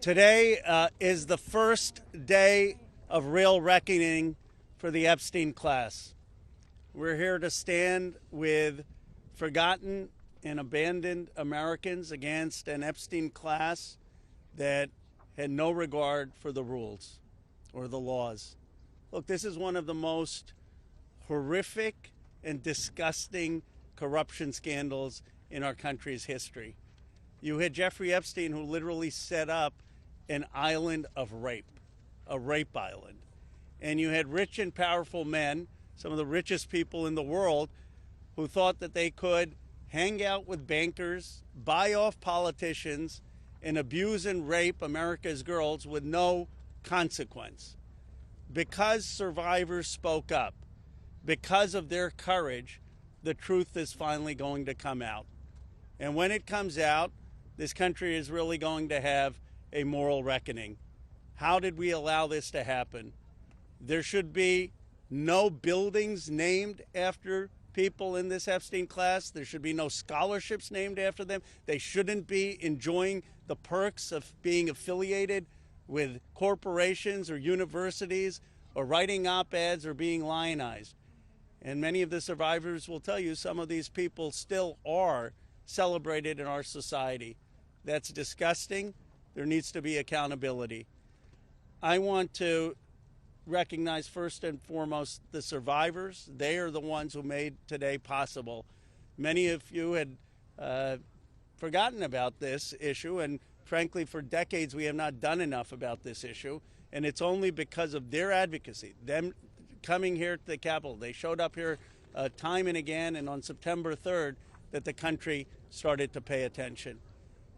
Today is the first day of real reckoning for the Epstein class. We're here to stand with forgotten and abandoned Americans against an Epstein class that had no regard for the rules or the laws. Look, this is one of the most horrific and disgusting corruption scandals in our country's history. You had Jeffrey Epstein, who literally set up an island of rape, a rape island. And you had rich and powerful men, some of the richest people in the world, who thought that they could hang out with bankers, buy off politicians, and abuse and rape America's girls with no consequence. Because survivors spoke up, because of their courage, the truth is finally going to come out. And when it comes out, this country is really going to have a moral reckoning. How did we allow this to happen? There should be no buildings named after people in this Epstein class. There should be no scholarships named after them. They shouldn't be enjoying the perks of being affiliated with corporations or universities or writing op-eds or being lionized. And many of the survivors will tell you some of these people still are celebrated in our society. That's disgusting. There needs to be accountability. I want to recognize first and foremost the survivors. They are the ones who made today possible. Many of you had forgotten about this issue, and frankly, for decades we have not done enough about this issue, and it's only because of their advocacy, them coming here to the Capitol. They showed up here time and again, and on September 3rd, that the country started to pay attention.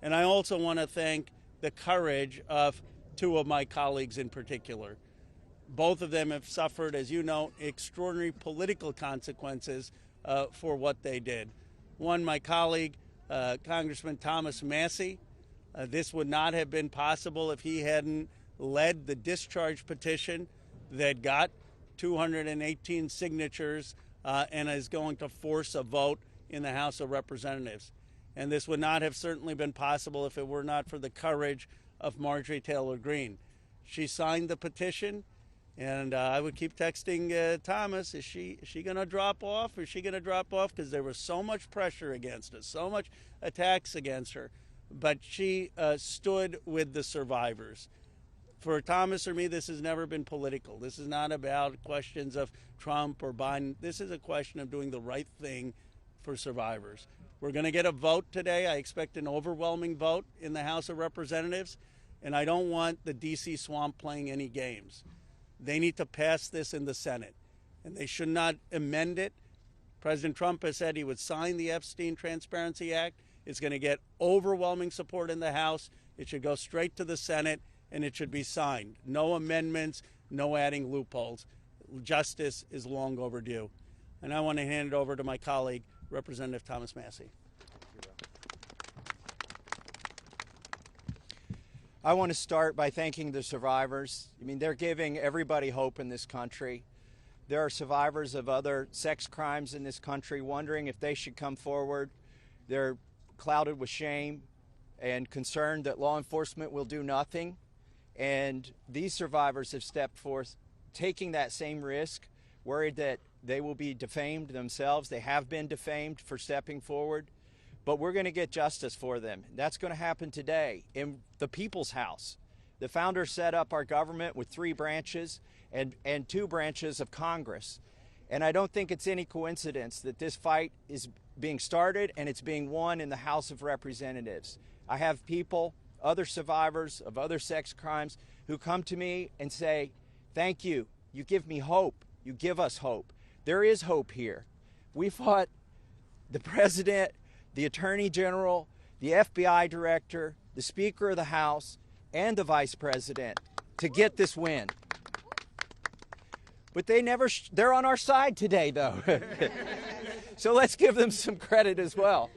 And I also want to thank the courage of two of my colleagues in particular. Both of them have suffered, as you know, extraordinary political consequences for what they did. One, my colleague, Congressman Thomas Massie. This would not have been possible if he hadn't led the discharge petition that got 218 signatures and is going to force a vote in the House of Representatives. And this would not have certainly been possible if it were not for the courage of Marjorie Taylor Green. She signed the petition, and I would keep texting Thomas, is she going to drop off? Is she going to drop off? Because there was so much pressure against us, so much attacks against her. But she stood with the survivors. For Thomas or me, this has never been political. This is not about questions of Trump or Biden. This is a question of doing the right thing for survivors. We're going to get a vote today. I expect an overwhelming vote in the House of Representatives, and I don't want the D.C. swamp playing any games. They need to pass this in the Senate, and they should not amend it. President Trump has said he would sign the Epstein Transparency Act. It's going to get overwhelming support in the House. It should go straight to the Senate, and it should be signed. No amendments, no adding loopholes. Justice is long overdue. And I want to hand it over to my colleague, Representative Thomas Massie. I want to start by thanking the survivors. I mean, they're giving everybody hope in this country. There are survivors of other sex crimes in this country wondering if they should come forward. They're clouded with shame and concerned that law enforcement will do nothing. And these survivors have stepped forth, taking that same risk, worried that they will be defamed themselves. They have been defamed for stepping forward, but we're going to get justice for them. That's going to happen today in the People's House. The founders set up our government with 3 branches and 2 branches of Congress. And I don't think it's any coincidence that this fight is being started and it's being won in the House of Representatives. I have people, other survivors of other sex crimes, who come to me and say, thank you. You give me hope. You give us hope. There is hope here. We fought the president, the attorney general, the FBI director, the Speaker of the House, and the vice president to get this win. But they're on our side today, though. So let's give them some credit as well.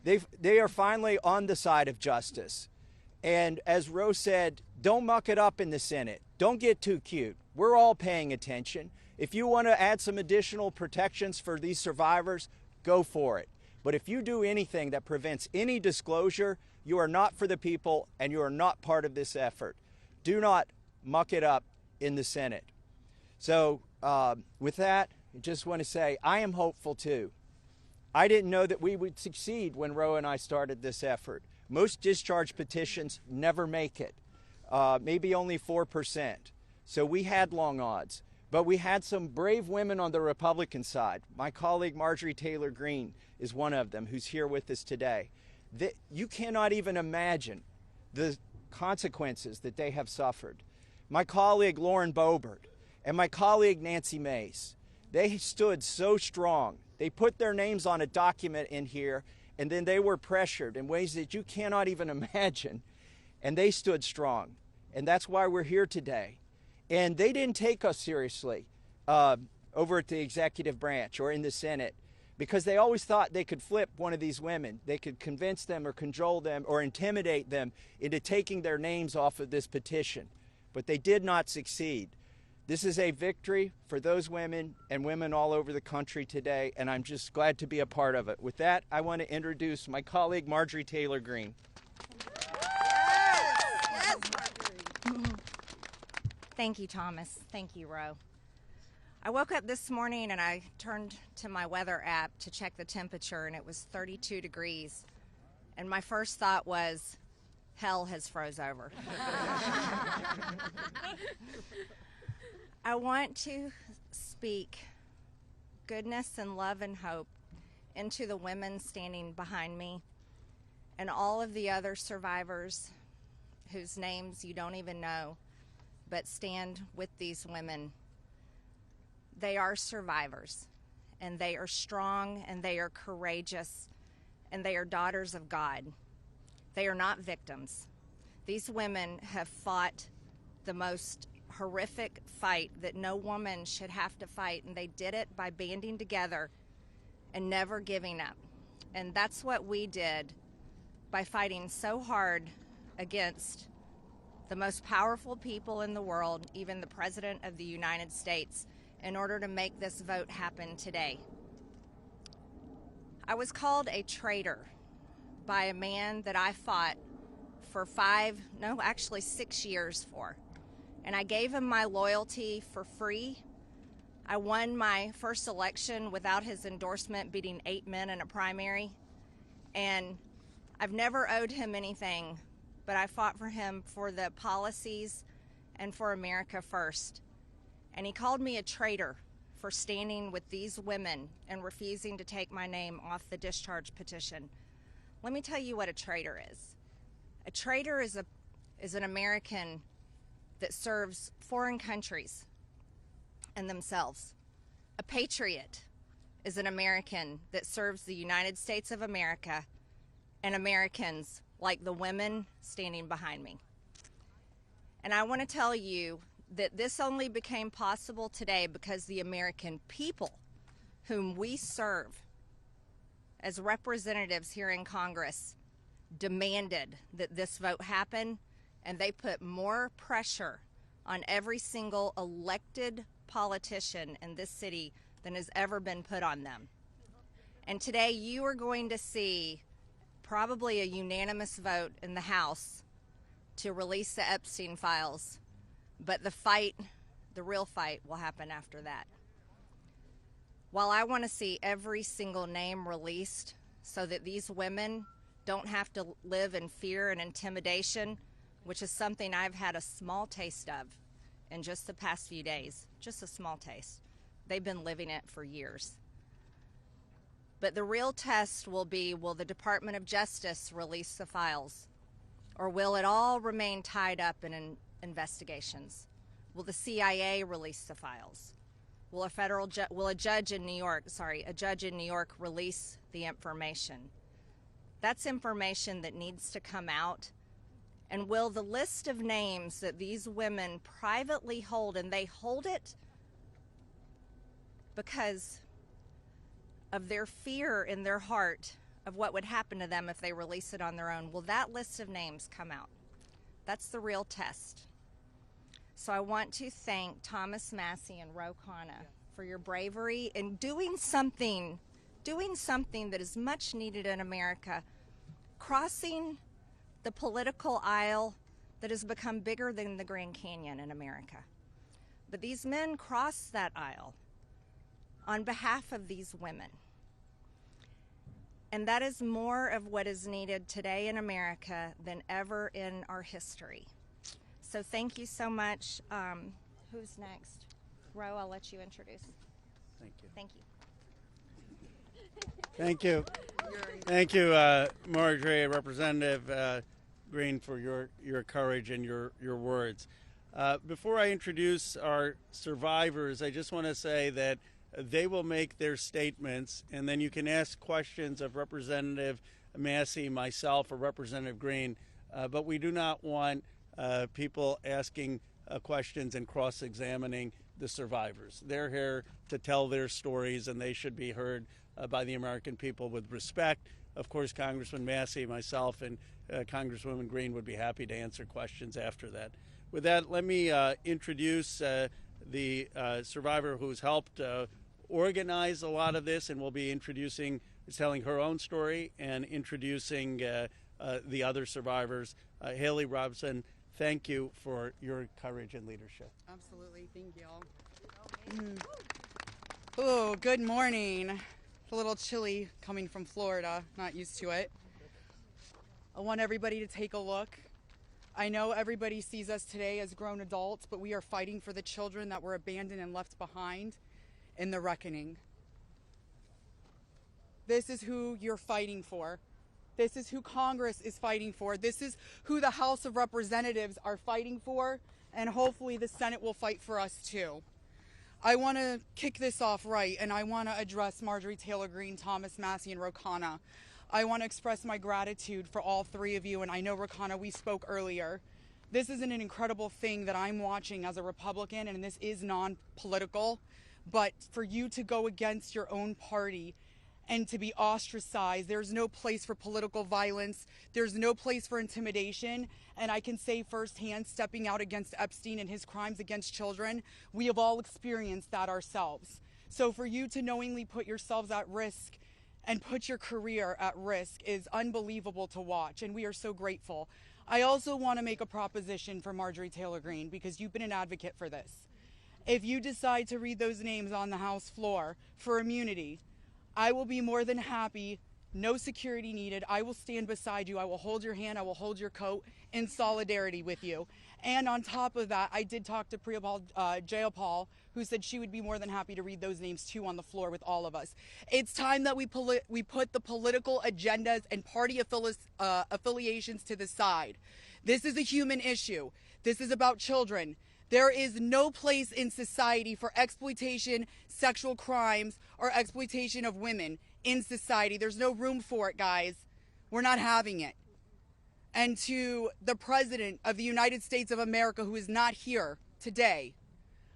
They are finally on the side of justice. And as Rose said, don't muck it up in the Senate. Don't get too cute. We're all paying attention. If you want to add some additional protections for these survivors, go for it. But if you do anything that prevents any disclosure, You are not for the people, and you are not part of this effort. Do not muck it up in the Senate. So with that, I just want to say I am hopeful too. I didn't know that we would succeed when Roe and I started this effort. Most discharge petitions never make it, maybe only 4%. So we had long odds. But we had some brave women on the Republican side. My colleague Marjorie Taylor Green is one of them, who's here with us today. You cannot even imagine the consequences that they have suffered. My colleague Lauren Boebert and my colleague Nancy Mace, they stood so strong. They put their names on a document in here, and then they were pressured in ways that you cannot even imagine, and they stood strong. And that's why we're here today. And they didn't take us seriously over at the executive branch or in the Senate, because they always thought they could flip one of these women. They could convince them or cajole them or intimidate them into taking their names off of this petition. But they did not succeed. This is a victory for those women and women all over the country today, and I'm just glad to be a part of it. With that, I want to introduce my colleague Marjorie Taylor Green. Yes, Marjorie. Thank you, Thomas. Thank you, Ro. I woke up this morning and I turned to my weather app to check the temperature, and it was 32 degrees. And my first thought was, hell has froze over. I want to speak goodness and love and hope into the women standing behind me and all of the other survivors whose names you don't even know, but stand with these women. They are survivors, and they are strong, and they are courageous, and they are daughters of God. They are not victims. These women have fought the most horrific fight that no woman should have to fight, and they did it by banding together and never giving up. And that's what we did by fighting so hard against the most powerful people in the world, even the President of the United States, in order to make this vote happen today. I was called a traitor by a man that I fought for 6 years for. And I gave him my loyalty for free. I won my first election without his endorsement, beating 8 men in a primary. And I've never owed him anything, but I fought for him for the policies and for America first. And he called me a traitor for standing with these women and refusing to take my name off the discharge petition. Let me tell you what a traitor is. A traitor is an American that serves foreign countries and themselves. A patriot is an American that serves the United States of America and Americans like the women standing behind me. And I want to tell you that this only became possible today because the American people whom we serve as representatives here in Congress demanded that this vote happen, and they put more pressure on every single elected politician in this city than has ever been put on them. And today you are going to see probably a unanimous vote in the House to release the Epstein Files. But the real fight will happen after that. While I want to see every single name released so that these women don't have to live in fear and intimidation, which is something I've had a small taste of in just the past few days, just a small taste. They've been living it for years. But the real test will be, will the Department of Justice release the files? Or will it all remain tied up in investigations? Will the CIA release the files? Will a judge in New York release the information? That's information that needs to come out. And will the list of names that these women privately hold, and they hold it because of their fear in their heart of what would happen to them if they release it on their own, will that list of names come out? That's the real test. So I want to thank Thomas Massey and Ro Khanna for your bravery in doing something that is much needed in America, crossing the political aisle that has become bigger than the Grand Canyon in America. But these men crossed that aisle on behalf of these women. And that is more of what is needed today in America than ever in our history. So thank you so much. Who's next? Ro, I'll let you introduce. Thank you. Thank you. Thank you. Thank you, Marjorie, Representative Green, for your courage and your words. Before I introduce our survivors, I just want to say that they will make their statements, and then you can ask questions of Representative Massey, myself, or Representative Green, but we do not want people asking questions and cross-examining the survivors. They're here to tell their stories, and they should be heard by the American people with respect. Of course, Congressman Massey, myself, and Congresswoman Green would be happy to answer questions after that. With that, let me introduce the survivor who's helped organize a lot of this, and will be telling her own story and introducing the other survivors. Haley Robson, thank you for your courage and leadership. Absolutely, thank you all. Oh, good morning. It's a little chilly coming from Florida, not used to it. I want everybody to take a look. I know everybody sees us today as grown adults, but we are fighting for the children that were abandoned and left behind in the reckoning. This is who you're fighting for. This is who Congress is fighting for. This is who the House of Representatives are fighting for, and hopefully the Senate will fight for us too. I want to kick this off right, and I want to address Marjorie Taylor Green, Thomas Massey, and Rokana. I want to express my gratitude for all three of you, and I know, Rokana, we spoke earlier. This is an incredible thing that I'm watching as a Republican, and this is non-political, but for you to go against your own party and to be ostracized, there's no place for political violence, there's no place for intimidation, and I can say firsthand, stepping out against Epstein and his crimes against children, we have all experienced that ourselves. So for you to knowingly put yourselves at risk and put your career at risk is unbelievable to watch, and we are so grateful. I also want to make a proposition for Marjorie Taylor Green, because you've been an advocate for this. If you decide to read those names on the House floor for immunity, I will be more than happy, no security needed. I will stand beside you. I will hold your hand. I will hold your coat in solidarity with you. And on top of that, I did talk to Jayapal, who said she would be more than happy to read those names too on the floor with all of us. It's time that we put the political agendas and party affiliations to the side. This is a human issue. This is about children. There is no place in society for exploitation, sexual crimes, or exploitation of women in society. There's no room for it, guys. We're not having it. And to the President of the United States of America, who is not here today,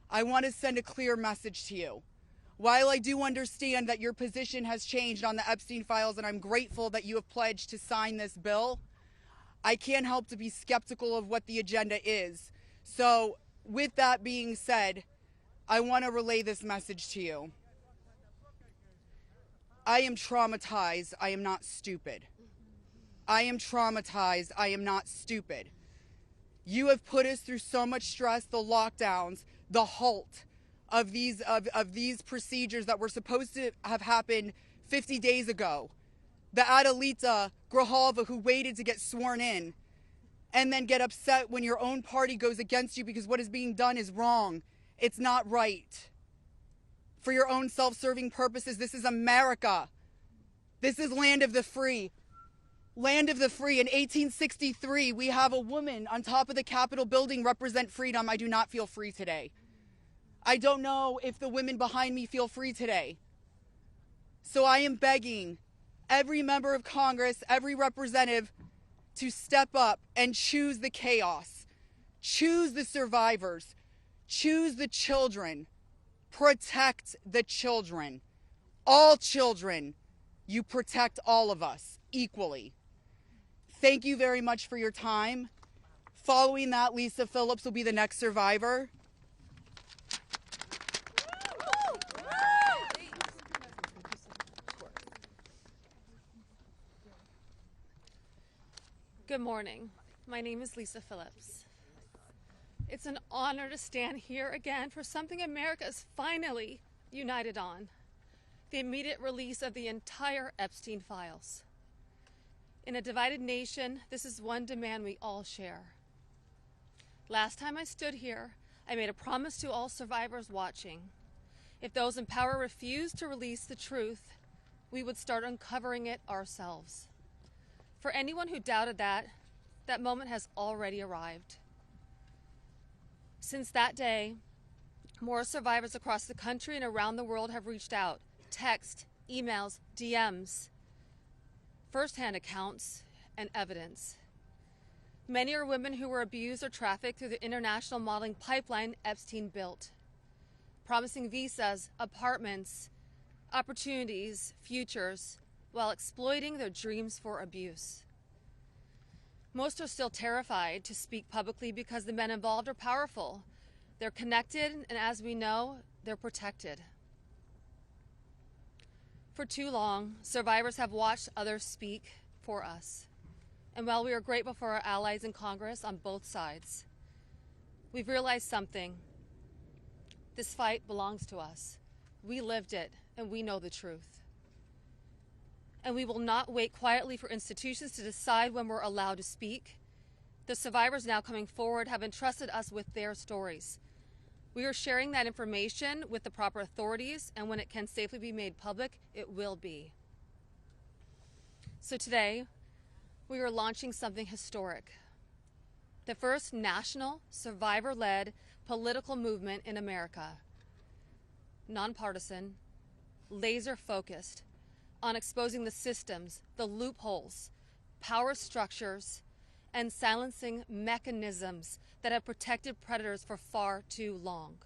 I want to send a clear message to you. While I do understand that your position has changed on the Epstein Files, and I'm grateful that you have pledged to sign this bill, I can't help to be skeptical of what the agenda is. So, with that being said, I want to relay this message to you. I am traumatized. I am not stupid. I am traumatized. I am not stupid. You have put us through so much stress, the lockdowns, the halt of these procedures that were supposed to have happened 50 days ago. The Adelita Grijalva who waited to get sworn in, and then get upset when your own party goes against you because what is being done is wrong. It's not right. For your own self-serving purposes, this is America. This is land of the free. Land of the free. In 1863, we have a woman on top of the Capitol building represent freedom. I do not feel free today. I don't know if the women behind me feel free today. So I am begging every member of Congress, every representative, to step up and choose the chaos, choose the survivors, choose the children, protect the children. All children, you protect all of us equally. Thank you very much for your time. Following that, Lisa Phillips will be the next survivor. Good morning. My name is Lisa Phillips. It's an honor to stand here again for something America is finally united on: the immediate release of the entire Epstein files. In a divided nation, this is one demand we all share. Last time I stood here, I made a promise to all survivors watching. If those in power refused to release the truth, we would start uncovering it ourselves. For anyone who doubted that, that moment has already arrived. Since that day, more survivors across the country and around the world have reached out: text, emails, DMs, firsthand accounts, and evidence. Many are women who were abused or trafficked through the international modeling pipeline Epstein built, promising visas, apartments, opportunities, futures, while exploiting their dreams for abuse. Most are still terrified to speak publicly because the men involved are powerful. They're connected, and as we know, they're protected. For too long, survivors have watched others speak for us. And while we are grateful for our allies in Congress on both sides, we've realized something. This fight belongs to us. We lived it, and we know the truth. And we will not wait quietly for institutions to decide when we're allowed to speak. The survivors now coming forward have entrusted us with their stories. We are sharing that information with the proper authorities, and when it can safely be made public, it will be. So today, we are launching something historic: the first national, survivor-led political movement in America. Nonpartisan, laser-focused on exposing the systems, the loopholes, power structures, and silencing mechanisms that have protected predators for far too long.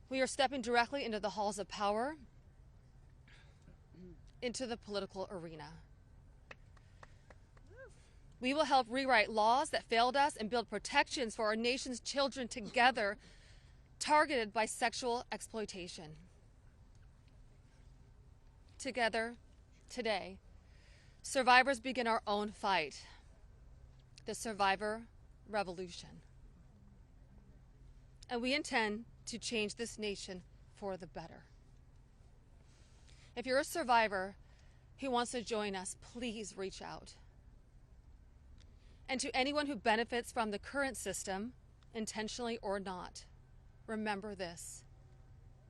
We are stepping directly into the halls of power, into the political arena. We will help rewrite laws that failed us and build protections for our nation's children together, targeted by sexual exploitation. Together, today, survivors begin our own fight, the survivor revolution. And we intend to change this nation for the better. If you're a survivor who wants to join us, please reach out. And to anyone who benefits from the current system, intentionally or not, remember this: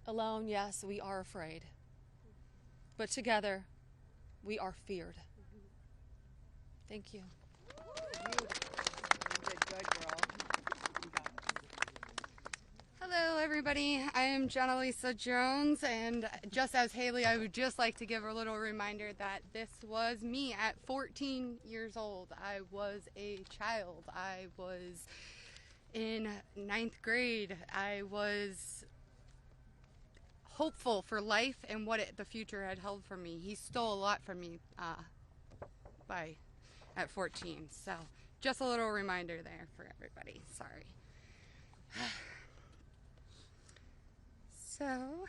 alone, yes, we are afraid, but together, we are feared. Thank you. Good girl. Hello, everybody. I am Jenna Lisa Jones, and just as Haley, I would just like to give a little reminder that this was me at 14 years old. I was a child. I was in 9th grade. I was hopeful for life and what the future had held for me. He stole a lot from me at 14. So just a little reminder there for everybody. Sorry. So,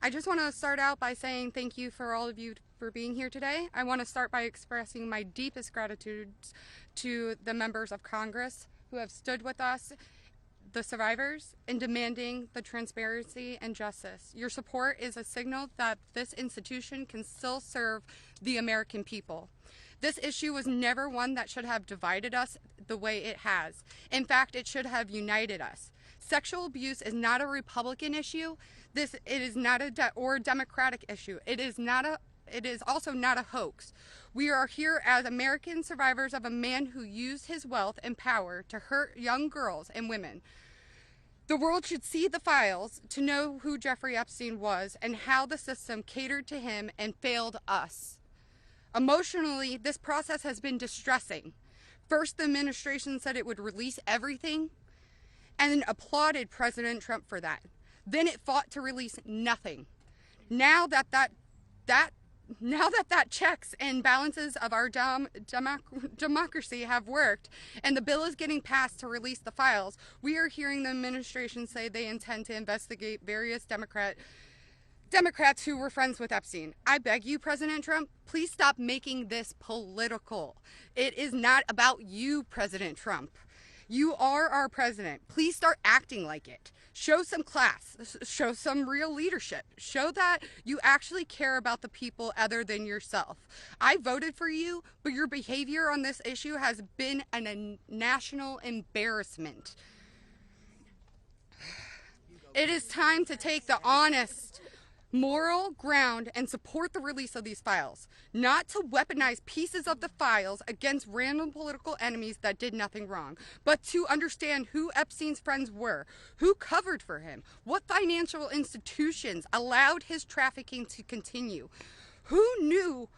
I just want to start out by saying thank you for all of you for being here today. I want to start by expressing my deepest gratitude to the members of Congress who have stood with us, the survivors, in demanding the transparency and justice. Your support is a signal that this institution can still serve the American people. This issue was never one that should have divided us the way it has. In fact, it should have united us. Sexual abuse is not a Republican issue. It is not a Democratic issue. It is also not a hoax. We are here as American survivors of a man who used his wealth and power to hurt young girls and women. The world should see the files to know who Jeffrey Epstein was and how the system catered to him and failed us. Emotionally, this process has been distressing. First, the administration said it would release everything and then applauded President Trump for that. Then it fought to release nothing. Now that checks and balances of our democracy have worked and the bill is getting passed to release the files, we are hearing the administration say they intend to investigate various Democrat Democrats who were friends with Epstein. I beg you, President Trump, please stop making this political. It is not about you, President Trump. You are our president. Please start acting like it. Show some class. Show some real leadership. Show that you actually care about the people other than yourself. I voted for you, but your behavior on this issue has been a national embarrassment. It is time to take the honest, moral ground and support the release of these files, not to weaponize pieces of the files against random political enemies that did nothing wrong, but to understand who Epstein's friends were, who covered for him, what financial institutions allowed his trafficking to continue, who knew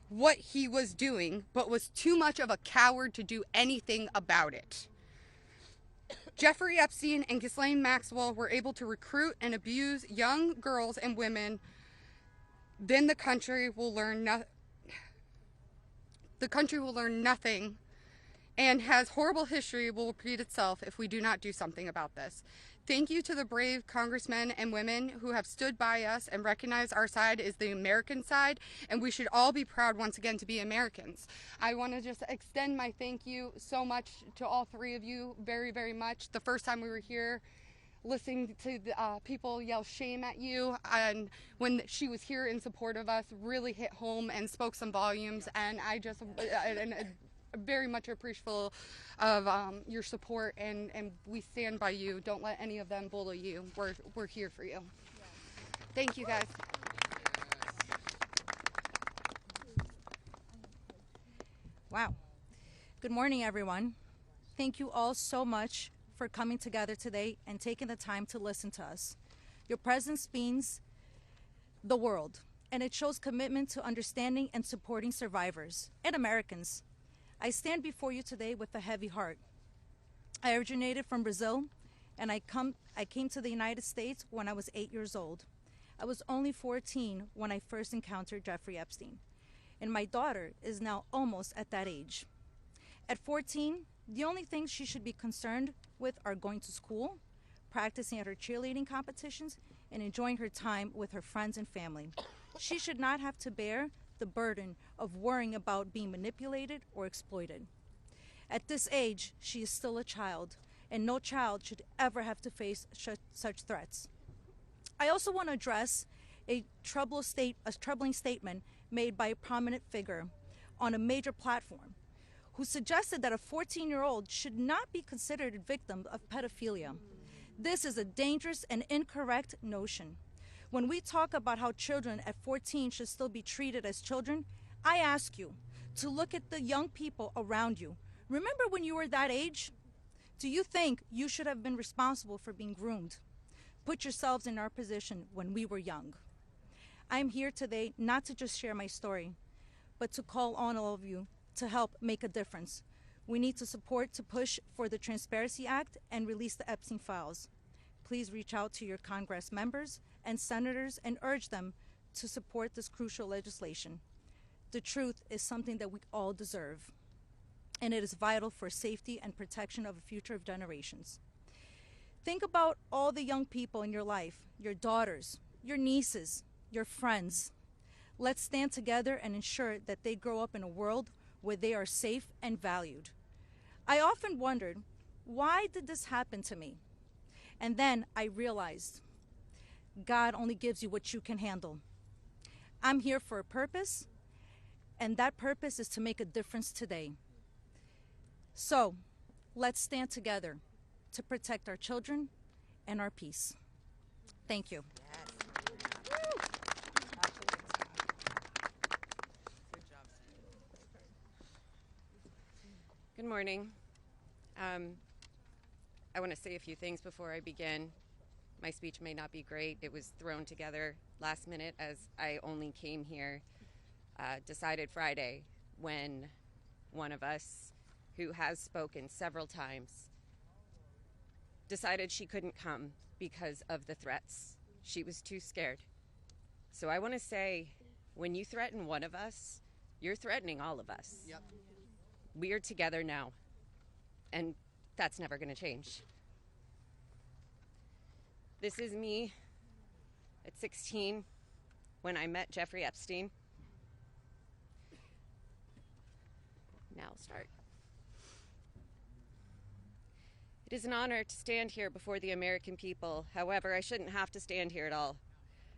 what he was doing but was too much of a coward to do anything about it. Jeffrey Epstein and Ghislaine Maxwell were able to recruit and abuse young girls and women. Then the country will learn nothing, and has horrible history will repeat itself if we do not do something about this. Thank you to the brave congressmen and women who have stood by us and recognized our side is the American side, and we should all be proud once again to be Americans. I want to just extend my thank you so much to all three of you, very, very much. The first time we were here, listening to the, people yell shame at you, and when she was here in support of us, really hit home and spoke some volumes, and I just very much appreciative of your support, and we stand by you. Don't let any of them bully you. We're here for you. Thank you, guys. Wow. Good morning, everyone. Thank you all so much for coming together today and taking the time to listen to us. Your presence means the world, and it shows commitment to understanding and supporting survivors and Americans. I stand before you today with a heavy heart. I originated from Brazil, and I came to the United States when I was 8 years old. I was only 14 when I first encountered Jeffrey Epstein, and my daughter is now almost at that age. At 14, the only things she should be concerned with are going to school, practicing at her cheerleading competitions, and enjoying her time with her friends and family. She should not have to bear the burden of worrying about being manipulated or exploited. At this age, she is still a child, and no child should ever have to face such threats. I also want to address a troubling statement made by a prominent figure on a major platform who suggested that a 14-year-old should not be considered a victim of pedophilia. This is a dangerous and incorrect notion. When we talk about how children at 14 should still be treated as children, I ask you to look at the young people around you. Remember when you were that age? Do you think you should have been responsible for being groomed? Put yourselves in our position when we were young. I'm here today not to just share my story, but to call on all of you to help make a difference. We need to support to push for the Transparency Act and release the Epstein Files. Please reach out to your Congress members and senators and urge them to support this crucial legislation. The truth is something that we all deserve, and it is vital for safety and protection of the future of generations. Think about all the young people in your life, your daughters, your nieces, your friends. Let's stand together and ensure that they grow up in a world where they are safe and valued. I often wondered, why did this happen to me? And then I realized, God only gives you what you can handle. I'm here for a purpose, and that purpose is to make a difference today. So, let's stand together to protect our children and our peace. Thank you. Good morning. I want to say a few things before I begin. My speech may not be great. It was thrown together last minute as I only came here, decided Friday, when one of us, who has spoken several times, decided she couldn't come because of the threats. She was too scared. So I want to say, when you threaten one of us, you're threatening all of us. Yep. We are together now, and that's never going to change. This is me At 16, when I met Jeffrey Epstein. Now I'll start. It is an honor to stand here before the American people. However, I shouldn't have to stand here at all.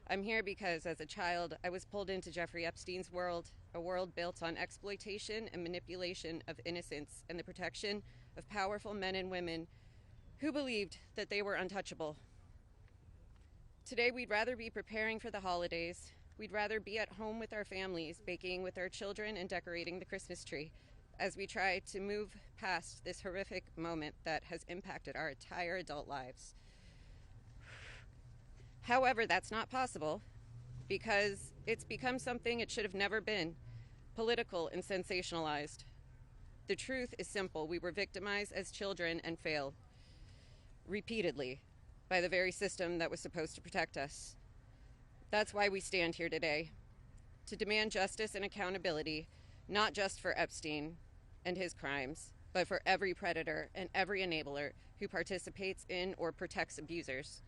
I'm here because as a child, I was pulled into Jeffrey Epstein's world, a world built on exploitation and manipulation of innocence and the protection of powerful men and women who believed that they were untouchable. Today, we'd rather be preparing for the holidays. We'd rather be at home with our families, baking with our children and decorating the Christmas tree as we try to move past this horrific moment that has impacted our entire adult lives. However, that's not possible because it's become something it should have never been, political and sensationalized. The truth is simple. We were victimized as children and failed repeatedly by the very system that was supposed to protect us. That's why we stand here today, to demand justice and accountability, not just for Epstein and his crimes, but for every predator and every enabler who participates in or protects abusers.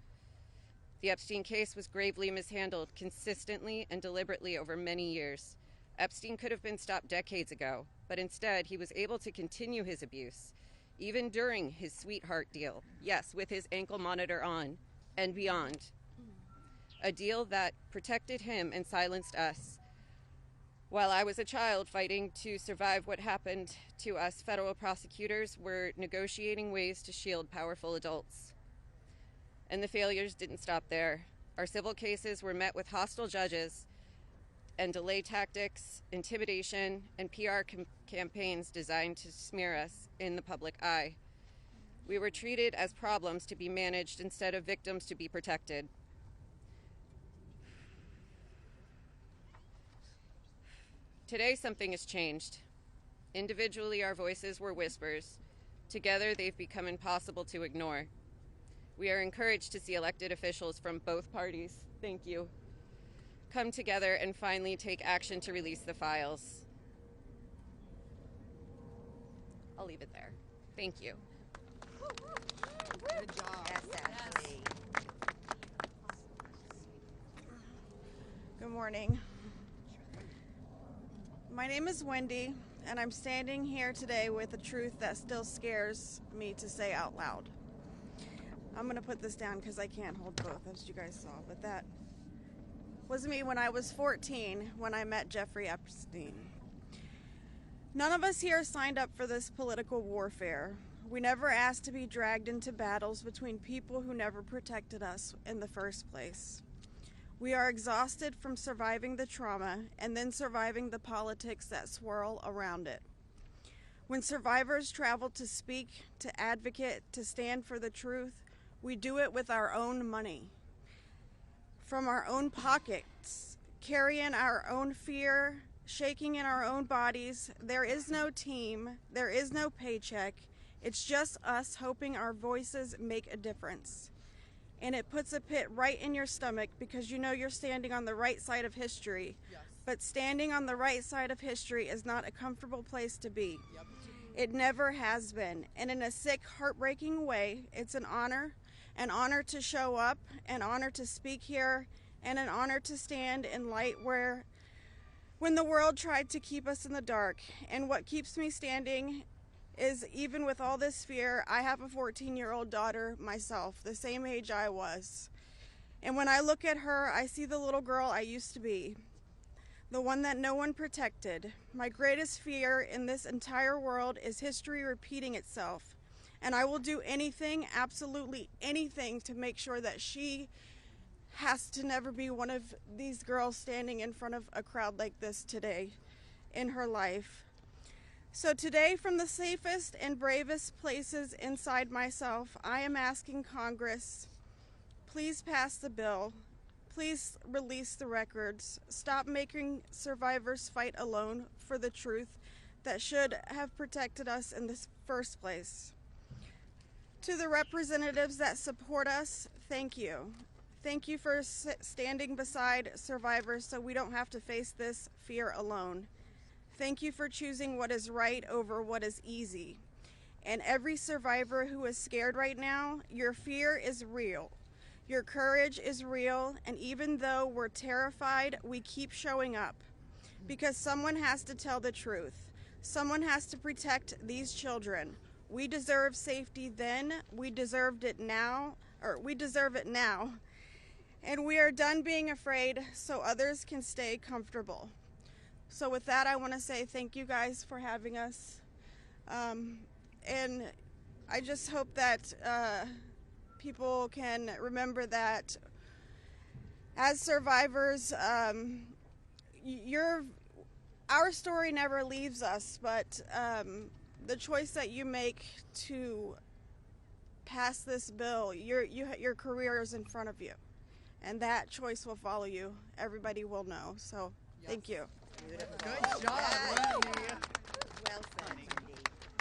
The Epstein case was gravely mishandled consistently and deliberately over many years. Epstein could have been stopped decades ago, but instead he was able to continue his abuse, even during his sweetheart deal, yes, with his ankle monitor on and beyond. A deal that protected him and silenced us. While I was a child fighting to survive what happened to us, federal prosecutors were negotiating ways to shield powerful adults. And the failures didn't stop there. Our civil cases were met with hostile judges and delay tactics, intimidation, and PR campaigns designed to smear us in the public eye. We were treated as problems to be managed instead of victims to be protected. Today, something has changed. Individually, our voices were whispers. Together, they've become impossible to ignore. We are encouraged to see elected officials from both parties, thank you, come together and finally take action to release the files. I'll leave it there. Thank you. Good job. Yes, Ashley. Good morning. My name is Wendy, and I'm standing here today with a truth that still scares me to say out loud. I'm going to put this down because I can't hold both, as you guys saw, but that was me when I was 14 when I met Jeffrey Epstein. None of us here signed up for this political warfare. We never asked to be dragged into battles between people who never protected us in the first place. We are exhausted from surviving the trauma and then surviving the politics that swirl around it. When survivors travel to speak, to advocate, to stand for the truth, we do it with our own money, from our own pockets, carrying our own fear, shaking in our own bodies. There is no team, there is no paycheck. It's just us hoping our voices make a difference. And it puts a pit right in your stomach because you know you're standing on the right side of history. Yes. But standing on the right side of history is not a comfortable place to be. Yep. It never has been. And in a sick, heartbreaking way, it's an honor to show up, an honor to speak here, and an honor to stand in light when the world tried to keep us in the dark. And what keeps me standing is, even with all this fear, I have a 14-year-old daughter myself, the same age I was. And when I look at her, I see the little girl I used to be, the one that no one protected. My greatest fear in this entire world is history repeating itself. And I will do anything, absolutely anything, to make sure that she has to never be one of these girls standing in front of a crowd like this today in her life. So today, from the safest and bravest places inside myself, I am asking Congress, please pass the bill. Please release the records. Stop making survivors fight alone for the truth that should have protected us in the first place. To the representatives that support us, thank you. Thank you for standing beside survivors so we don't have to face this fear alone. Thank you for choosing what is right over what is easy. And every survivor who is scared right now, your fear is real. Your courage is real, and even though we're terrified, we keep showing up. Because someone has to tell the truth. Someone has to protect these children. We deserve safety then, we deserve it now. And we are done being afraid so others can stay comfortable. So with that, I want to say thank you guys for having us. And I just hope that people can remember that as survivors, our story never leaves us, but the choice that you make to pass this bill, your career is in front of you, and that choice will follow you. Everybody will know. So, thank you. Beautiful. Good job. Well said.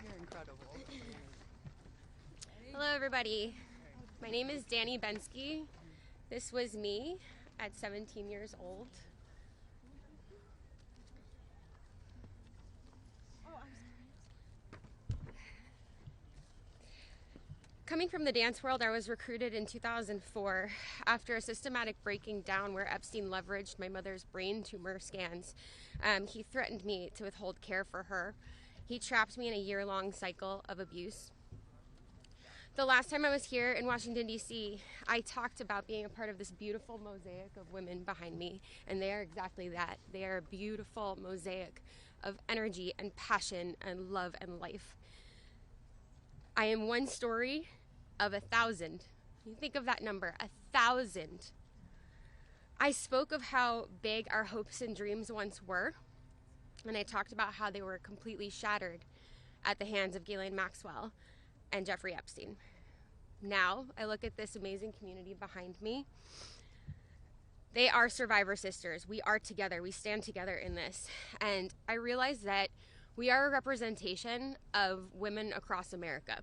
You're incredible. Hello, everybody. My name is Danny Bensky. This was me at 17 years old. Coming from the dance world, I was recruited in 2004 after a systematic breaking down where Epstein leveraged my mother's brain tumor scans. He threatened me to withhold care for her. He trapped me in a year-long cycle of abuse. The last time I was here in Washington, D.C., I talked about being a part of this beautiful mosaic of women behind me, and they are exactly that. They are a beautiful mosaic of energy and passion and love and life. I am one story of 1,000. You think of that number, 1,000. I spoke of how big our hopes and dreams once were, and I talked about how they were completely shattered at the hands of Ghislaine Maxwell and Jeffrey Epstein. Now, I look at this amazing community behind me. They are survivor sisters. We are together. We stand together in this. And I realize that we are a representation of women across America.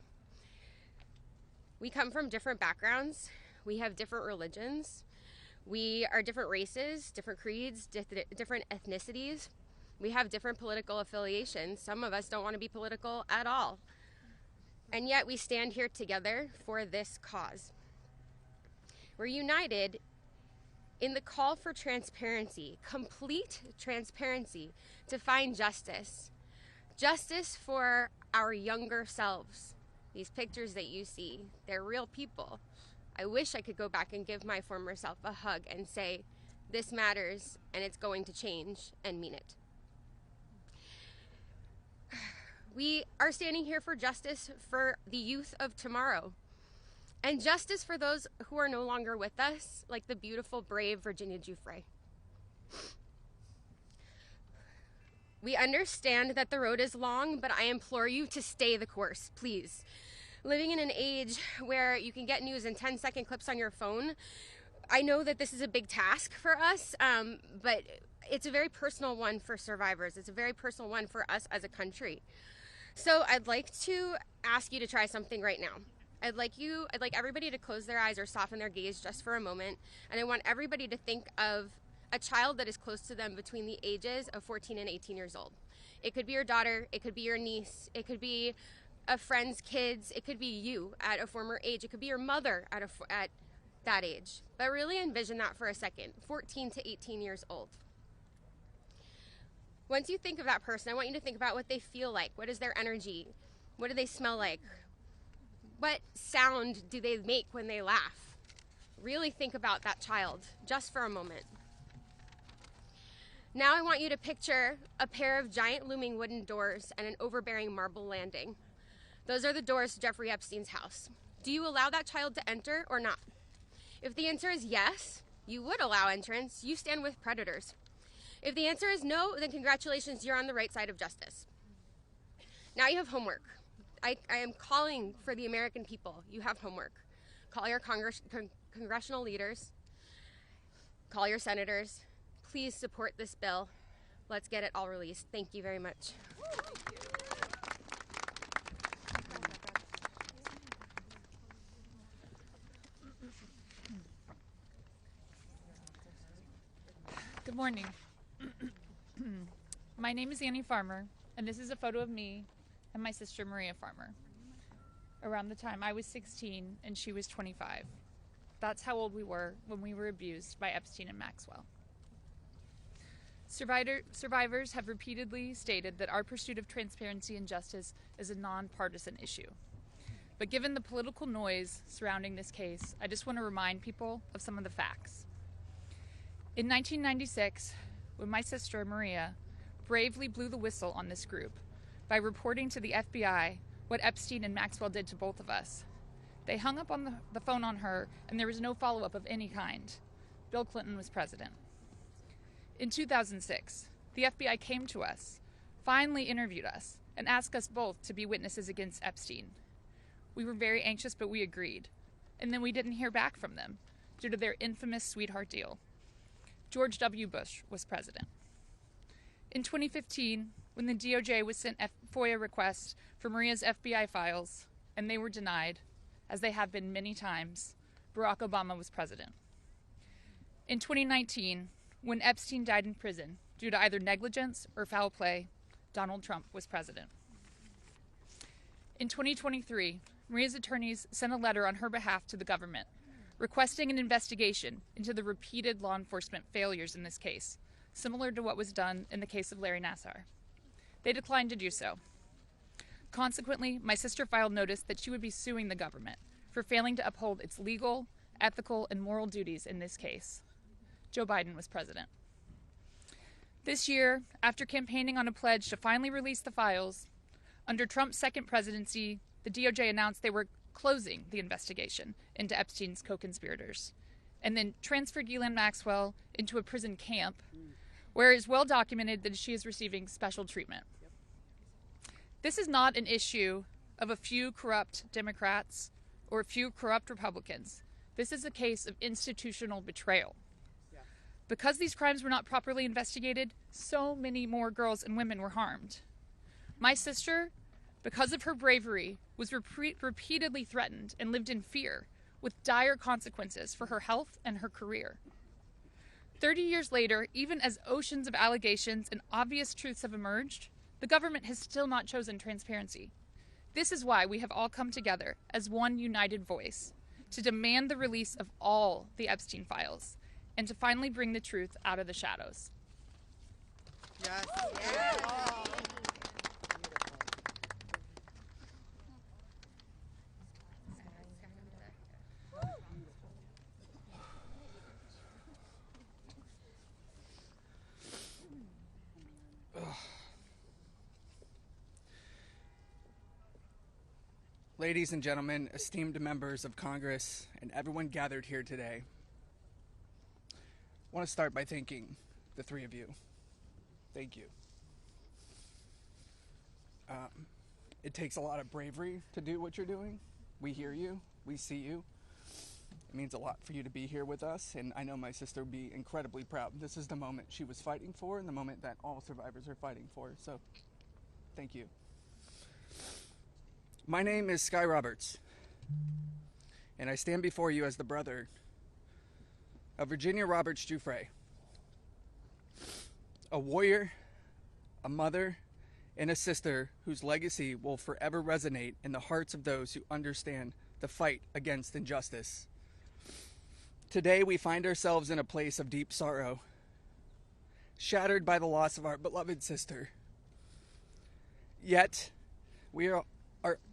We come from different backgrounds. We have different religions. We are different races, different creeds, different ethnicities. We have different political affiliations. Some of us don't want to be political at all. And yet we stand here together for this cause. We're united in the call for transparency, complete transparency, to find justice. Justice for our younger selves. These pictures that you see, they're real people. I wish I could go back and give my former self a hug and say, this matters and it's going to change, and mean it. We are standing here for justice for the youth of tomorrow, and justice for those who are no longer with us, like the beautiful, brave Virginia Giuffre. We understand that the road is long, but I implore you to stay the course, please. Living in an age where you can get news in 10-second clips on your phone, I know that this is a big task for us, but it's a very personal one for survivors. It's a very personal one for us as a country. So I'd like to ask you to try something right now. I'd like everybody to close their eyes or soften their gaze just for a moment, and I want everybody to think of a child that is close to them between the ages of 14 and 18 years old. It could be your daughter, it could be your niece, it could be a friend's kids, it could be you at a former age, it could be your mother at that age. But really envision that for a second, 14 to 18 years old. Once you think of that person, I want you to think about what they feel like. What is their energy? What do they smell like? What sound do they make when they laugh? Really think about that child, just for a moment. Now I want you to picture a pair of giant looming wooden doors and an overbearing marble landing. Those are the doors to Jeffrey Epstein's house. Do you allow that child to enter or not? If the answer is yes, you would allow entrance. You stand with predators. If the answer is no, then congratulations, you're on the right side of justice. Now you have homework. I am calling for the American people. You have homework. Call your congressional leaders. Call your senators. Please support this bill. Let's get it all released. Thank you very much. Good morning. My name is Annie Farmer, and this is a photo of me and my sister Maria Farmer around the time I was 16 and she was 25. That's how old we were when we were abused by Epstein and Maxwell. Survivors have repeatedly stated that our pursuit of transparency and justice is a nonpartisan issue. But given the political noise surrounding this case, I just want to remind people of some of the facts. In 1996, when my sister, Maria, bravely blew the whistle on this group by reporting to the FBI what Epstein and Maxwell did to both of us, they hung up on the phone on her, and there was no follow-up of any kind. Bill Clinton was president. In 2006, the FBI came to us, finally interviewed us, and asked us both to be witnesses against Epstein. We were very anxious, but we agreed. And then we didn't hear back from them due to their infamous sweetheart deal. George W. Bush was president. In 2015, when the DOJ was sent FOIA requests for Maria's FBI files, and they were denied, as they have been many times, Barack Obama was president. In 2019, when Epstein died in prison due to either negligence or foul play, Donald Trump was president. In 2023, Maria's attorneys sent a letter on her behalf to the government, requesting an investigation into the repeated law enforcement failures in this case, similar to what was done in the case of Larry Nassar. They declined to do so. Consequently, my sister filed notice that she would be suing the government for failing to uphold its legal, ethical, and moral duties in this case. Joe Biden was president. This year, after campaigning on a pledge to finally release the files, under Trump's second presidency, the DOJ announced they were closing the investigation into Epstein's co-conspirators, and then transferred Ghislaine Maxwell into a prison camp, where it is well documented that she is receiving special treatment. This is not an issue of a few corrupt Democrats or a few corrupt Republicans. This is a case of institutional betrayal. Because these crimes were not properly investigated, so many more girls and women were harmed. My sister, because of her bravery, was repeatedly threatened and lived in fear, with dire consequences for her health and her career. 30 years later, even as oceans of allegations and obvious truths have emerged, the government has still not chosen transparency. This is why we have all come together as one united voice to demand the release of all the Epstein files and to finally bring the truth out of the shadows. Yes. Yes. Ladies and gentlemen, esteemed members of Congress, and everyone gathered here today, I want to start by thanking the three of you. Thank you. It takes a lot of bravery to do what you're doing. We hear you. We see you. It means a lot for you to be here with us, and I know my sister would be incredibly proud. This is the moment she was fighting for and the moment that all survivors are fighting for, so thank you. My name is Sky Roberts, and I stand before you as the brother of Virginia Roberts Giuffre, a warrior, a mother, and a sister whose legacy will forever resonate in the hearts of those who understand the fight against injustice. Today we find ourselves in a place of deep sorrow, shattered by the loss of our beloved sister. Yet, we are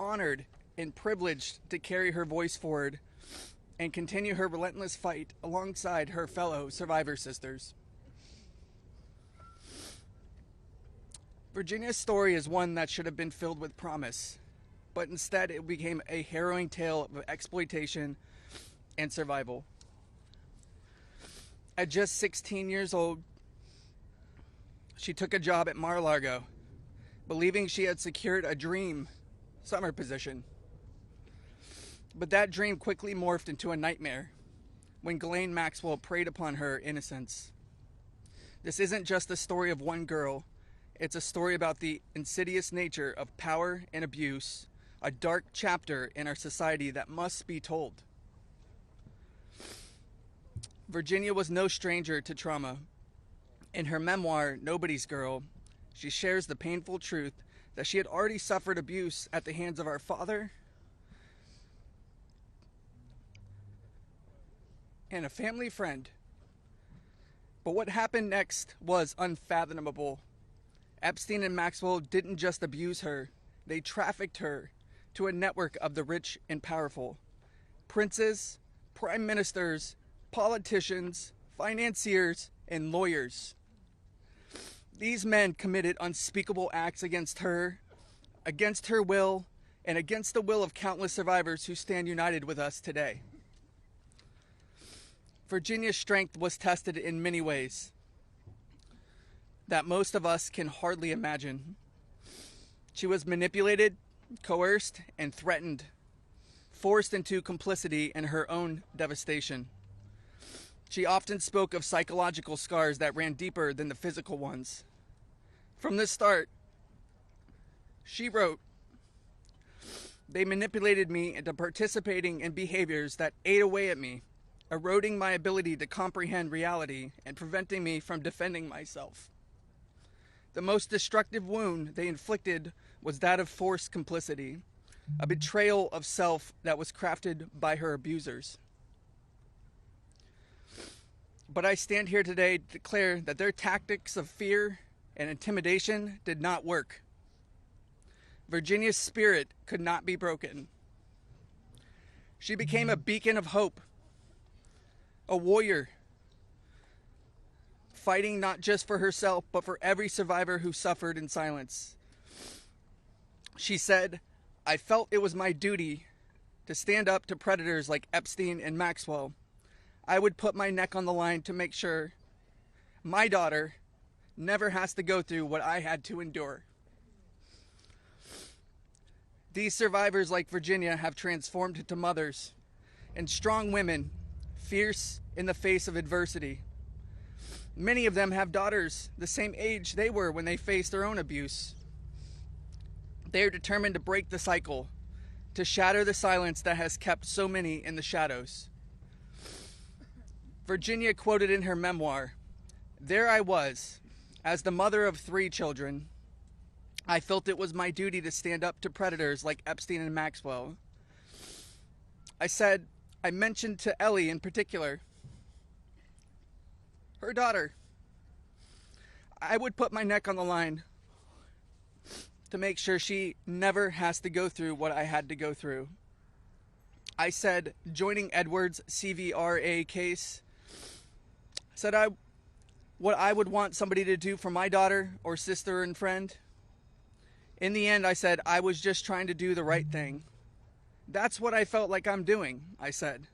honored and privileged to carry her voice forward and continue her relentless fight alongside her fellow survivor sisters. Virginia's story is one that should have been filled with promise, but instead it became a harrowing tale of exploitation and survival. At just 16 years old, she took a job at Mar-a-Lago, believing she had secured a dream summer position. But that dream quickly morphed into a nightmare when Ghislaine Maxwell preyed upon her innocence. This isn't just a story of one girl. It's a story about the insidious nature of power and abuse, a dark chapter in our society that must be told. Virginia was no stranger to trauma. In her memoir, Nobody's Girl, she shares the painful truth that she had already suffered abuse at the hands of our father, and a family friend. But what happened next was unfathomable. Epstein and Maxwell didn't just abuse her, they trafficked her to a network of the rich and powerful. Princes, prime ministers, politicians, financiers, and lawyers. These men committed unspeakable acts against her will, and against the will of countless survivors who stand united with us today. Virginia's strength was tested in many ways that most of us can hardly imagine. She was manipulated, coerced, and threatened, forced into complicity in her own devastation. She often spoke of psychological scars that ran deeper than the physical ones. From the start, she wrote, "They manipulated me into participating in behaviors that ate away at me, eroding my ability to comprehend reality and preventing me from defending myself. The most destructive wound they inflicted was that of forced complicity, a betrayal of self that was crafted by her abusers. But I stand here today to declare that their tactics of fear and intimidation did not work. Virginia's spirit could not be broken. She became a beacon of hope, a warrior, fighting not just for herself, but for every survivor who suffered in silence. She said, "I felt it was my duty to stand up to predators like Epstein and Maxwell. I would put my neck on the line to make sure my daughter never has to go through what I had to endure." These survivors, like Virginia, have transformed into mothers and strong women, fierce in the face of adversity. Many of them have daughters the same age they were when they faced their own abuse. They are determined to break the cycle, to shatter the silence that has kept so many in the shadows. Virginia quoted in her memoir, "There I was, as the mother of 3 children. I felt it was my duty to stand up to predators like Epstein and Maxwell. I mentioned to Ellie in particular, her daughter, I would put my neck on the line to make sure she never has to go through what I had to go through. I said, joining Edward's CVRA case, what I would want somebody to do for my daughter or sister and friend. In the end, I said, I was just trying to do the right thing. That's what I felt like I'm doing," I said.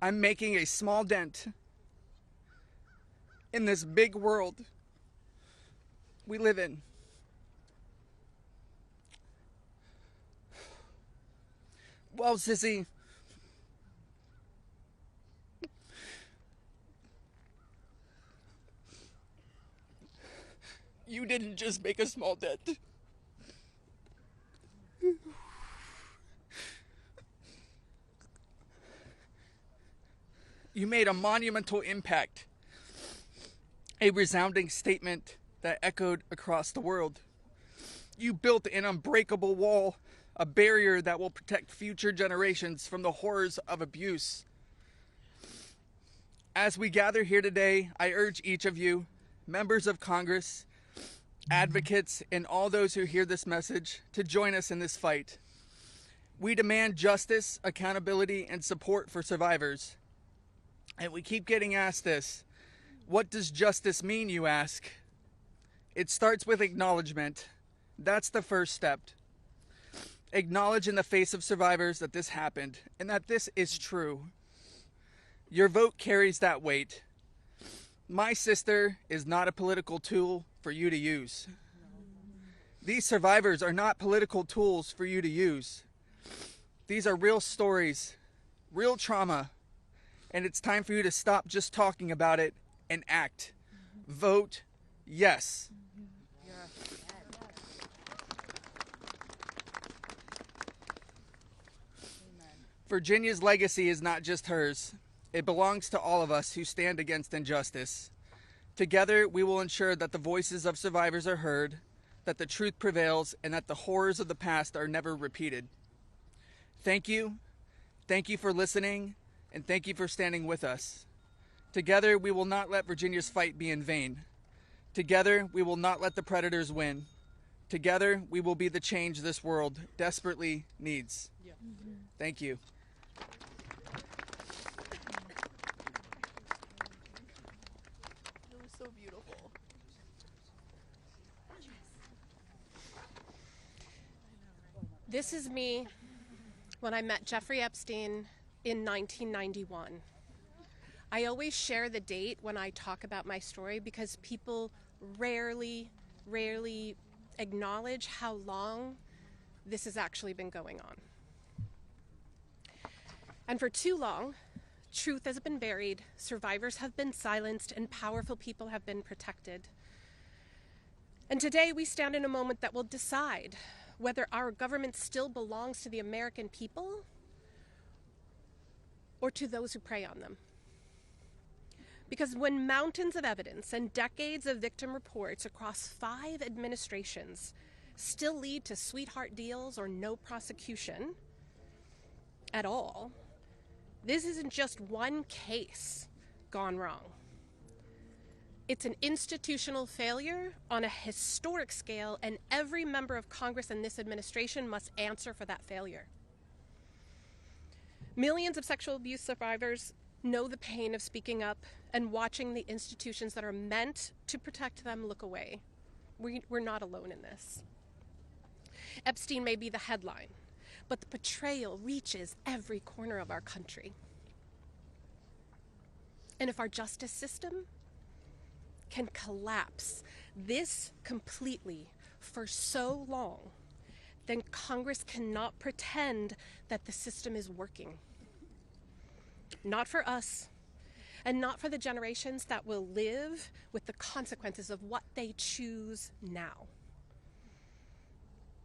"I'm making a small dent in this big world we live in." Well, sissy, you didn't just make a small dent. You made a monumental impact, a resounding statement that echoed across the world. You built an unbreakable wall, a barrier that will protect future generations from the horrors of abuse. As we gather here today, I urge each of you, members of Congress, advocates, and all those who hear this message, to join us in this fight. We demand justice, accountability, and support for survivors. And we keep getting asked this: what does justice mean, you ask? It starts with acknowledgement. That's the first step. Acknowledge in the face of survivors that this happened and that this is true. Your vote carries that weight. My sister is not a political tool for you to use. These survivors are not political tools for you to use. These are real stories, real trauma, and it's time for you to stop just talking about it and act. Vote yes. Virginia's legacy is not just hers. It belongs to all of us who stand against injustice. Together, we will ensure that the voices of survivors are heard, that the truth prevails, and that the horrors of the past are never repeated. Thank you. Thank you for listening, and thank you for standing with us. Together, we will not let Virginia's fight be in vain. Together, we will not let the predators win. Together, we will be the change this world desperately needs. Yeah. Thank you. It was so beautiful. This is me when I met Jeffrey Epstein in 1991. I always share the date when I talk about my story because people rarely acknowledge how long this has actually been going on. And for too long, truth has been buried, survivors have been silenced, and powerful people have been protected. And today we stand in a moment that will decide whether our government still belongs to the American people or to those who prey on them. Because when mountains of evidence and decades of victim reports across 5 administrations still lead to sweetheart deals or no prosecution at all, this isn't just one case gone wrong. It's an institutional failure on a historic scale, and every member of Congress and this administration must answer for that failure. Millions of sexual abuse survivors know the pain of speaking up and watching the institutions that are meant to protect them look away. We're not alone in this. Epstein may be the headline, but the betrayal reaches every corner of our country. And if our justice system can collapse this completely for so long, then Congress cannot pretend that the system is working. Not for us, and not for the generations that will live with the consequences of what they choose now.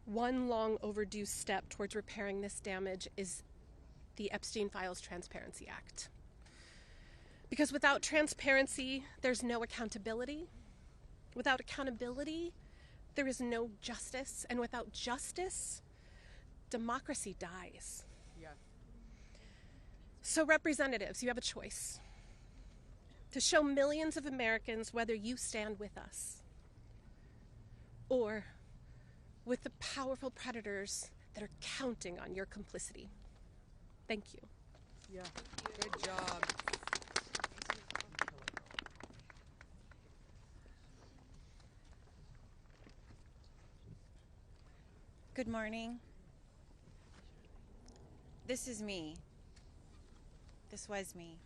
One long overdue step towards repairing this damage is the Epstein Files Transparency Act. Because without transparency, there's no accountability. Without accountability, there is no justice. And without justice, democracy dies. Yeah. So representatives, you have a choice to show millions of Americans whether you stand with us or with the powerful predators that are counting on your complicity. Thank you. Yeah, good job. Good morning. This is me. This was me.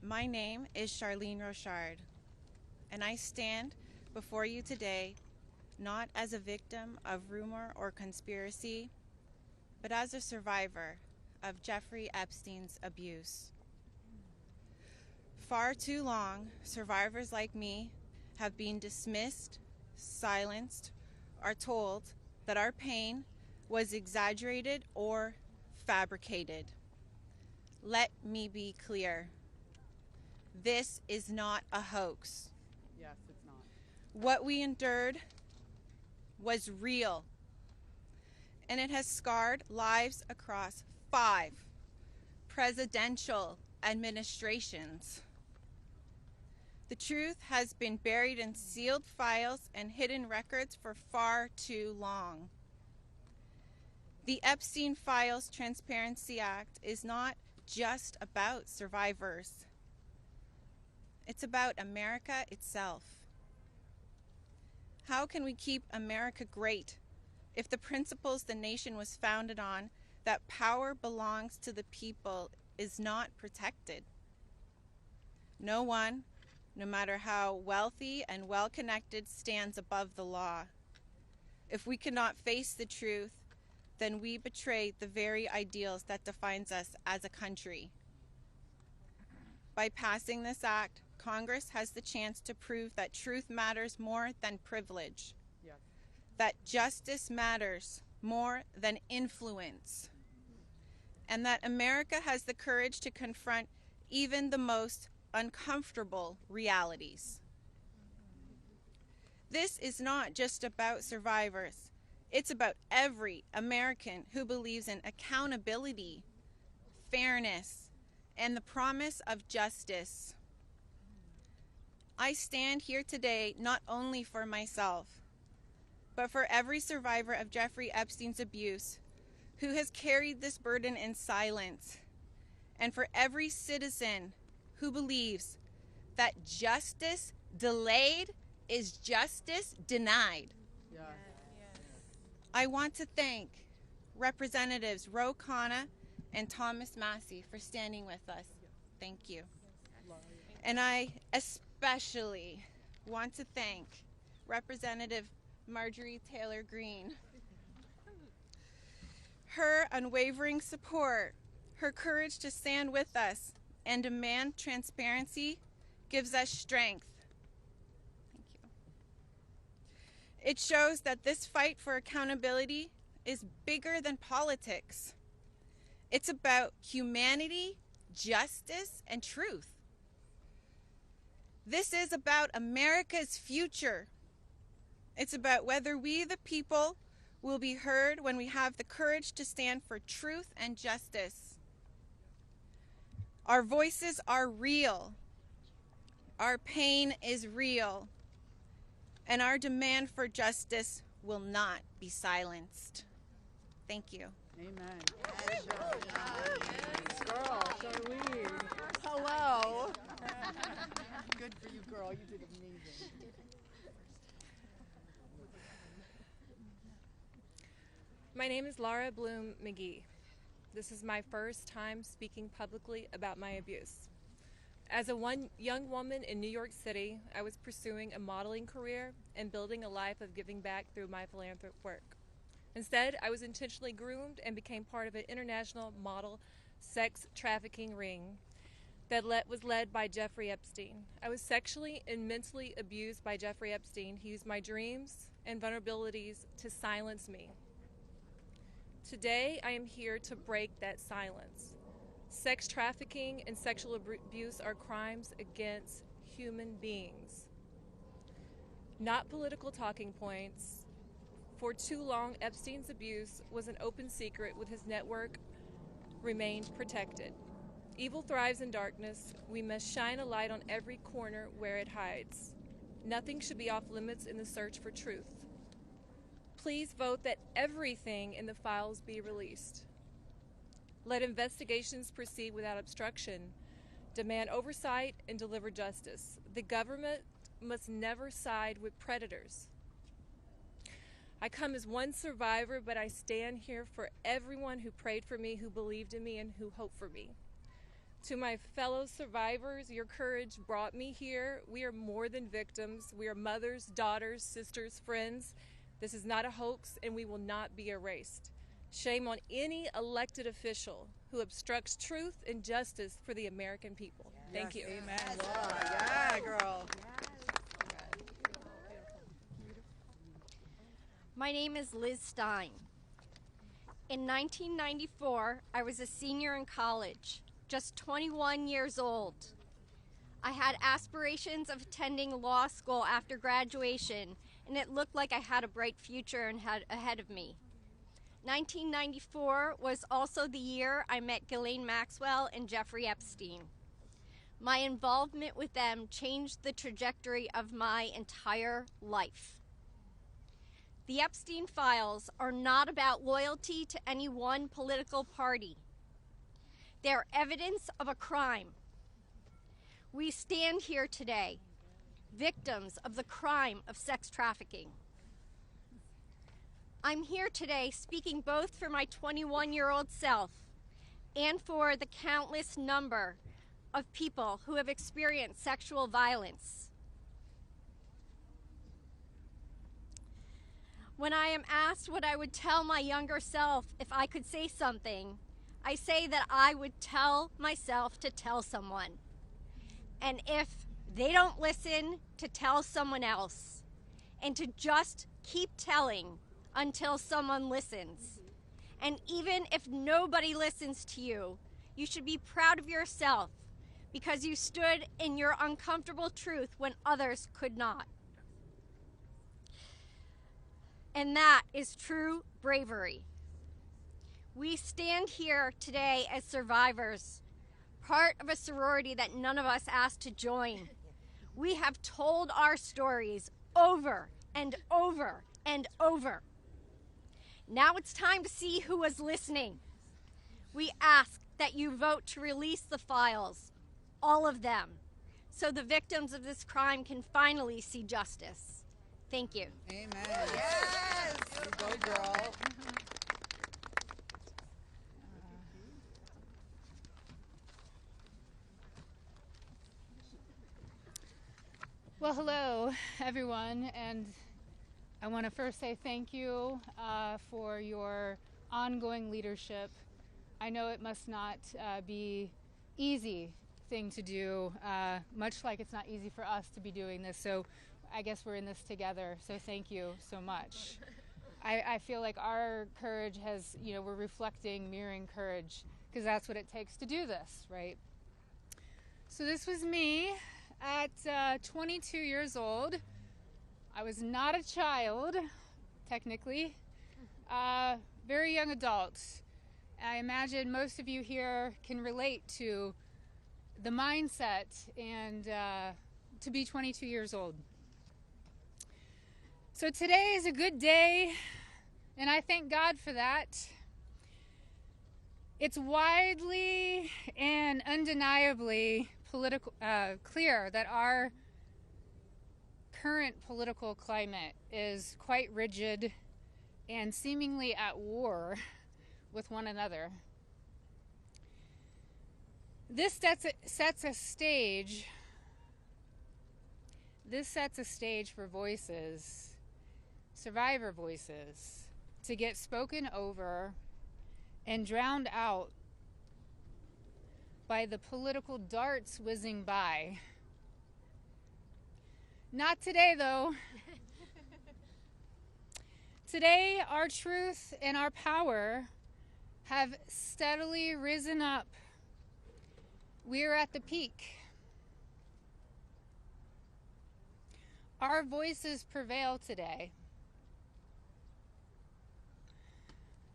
My name is Charlene Rochard, and I stand before you today not as a victim of rumor or conspiracy, but as a survivor of Jeffrey Epstein's abuse. Far too long, survivors like me have been dismissed, silenced, are told that our pain was exaggerated or fabricated. Let me be clear. This is not a hoax. Yes, it's not. What we endured was real, and it has scarred lives across 5 presidential administrations. The truth has been buried in sealed files and hidden records for far too long. The Epstein Files Transparency Act is not just about survivors. It's about America itself. How can we keep America great if the principles the nation was founded on, that power belongs to the people, is not protected? No one, no matter how wealthy and well-connected, stands above the law. If we cannot face the truth, then we betray the very ideals that defines us as a country. By passing this act, Congress has the chance to prove that truth matters more than privilege, yes, that justice matters more than influence, and that America has the courage to confront even the most uncomfortable realities. This is not just about survivors. It's about every American who believes in accountability, fairness, and the promise of justice. I stand here today not only for myself, but for every survivor of Jeffrey Epstein's abuse who has carried this burden in silence, and for every citizen who believes that justice delayed is justice denied. Yes. I want to thank Representatives Ro Khanna and Thomas Massey for standing with us. Thank you. And I especially want to thank Representative Marjorie Taylor Green. Her unwavering support, her courage to stand with us and demand transparency gives us strength. Thank you. It shows that this fight for accountability is bigger than politics. It's about humanity, justice, and truth. This is about America's future. It's about whether we, the people, will be heard when we have the courage to stand for truth and justice. Our voices are real. Our pain is real. And our demand for justice will not be silenced. Thank you. Amen. Girl, Charlene. Hello. Good for you, girl. You did amazing. My name is Laura Bloom McGee. This is my first time speaking publicly about my abuse. As a young woman in New York City, I was pursuing a modeling career and building a life of giving back through my philanthropic work. Instead, I was intentionally groomed and became part of an international model sex trafficking ring that was led by Jeffrey Epstein. I was sexually and mentally abused by Jeffrey Epstein. He used my dreams and vulnerabilities to silence me. Today, I am here to break that silence. Sex trafficking and sexual abuse are crimes against human beings, not political talking points. For too long, Epstein's abuse was an open secret, with his network remained protected. Evil thrives in darkness. We must shine a light on every corner where it hides. Nothing should be off limits in the search for truth. Please vote that everything in the files be released. Let investigations proceed without obstruction. Demand oversight and deliver justice. The government must never side with predators. I come as one survivor, but I stand here for everyone who prayed for me, who believed in me, and who hoped for me. To my fellow survivors, your courage brought me here. We are more than victims. We are mothers, daughters, sisters, friends. This is not a hoax, and we will not be erased. Shame on any elected official who obstructs truth and justice for the American people. Thank you. Amen, Laura. Yeah, girl. My name is Liz Stein. In 1994, I was a senior in college, just 21 years old. I had aspirations of attending law school after graduation, and it looked like I had a bright future ahead of me. 1994 was also the year I met Ghislaine Maxwell and Jeffrey Epstein. My involvement with them changed the trajectory of my entire life. The Epstein Files are not about loyalty to any one political party. They're evidence of a crime. We stand here today, victims of the crime of sex trafficking. I'm here today speaking both for my 21-year-old self and for the countless number of people who have experienced sexual violence. When I am asked what I would tell my younger self if I could say something, I say that I would tell myself to tell someone. And if they don't listen, to tell someone else. And to just keep telling until someone listens. And even if nobody listens to you, you should be proud of yourself because you stood in your uncomfortable truth when others could not. and that is true bravery. We stand here today as survivors, part of a sorority that none of us asked to join. We have told our stories over and over and over. Now it's time to see who was listening. We ask that you vote to release the files, all of them, so the victims of this crime can finally see justice. Thank you. Amen. Yes! You go, girl. Well, hello, everyone, and I want to first say thank you for your ongoing leadership. I know it must not be easy thing to do, much like it's not easy for us to be doing this, so I guess we're in this together, so thank you so much. I feel like our courage has, we're reflecting, mirroring courage, because that's what it takes to do this, right? So this was me at 22 years old. I was not a child, technically, very young adult. I imagine most of you here can relate to the mindset and to be 22 years old. So today is a good day, and I thank God for that. It's widely and undeniably clear that our current political climate is quite rigid and seemingly at war with one another. This sets a stage. This sets a stage for voices, survivor voices, to get spoken over and drowned out by the political darts whizzing by. Not today, though. Today, our truth and our power have steadily risen up. We are at the peak. Our voices prevail today.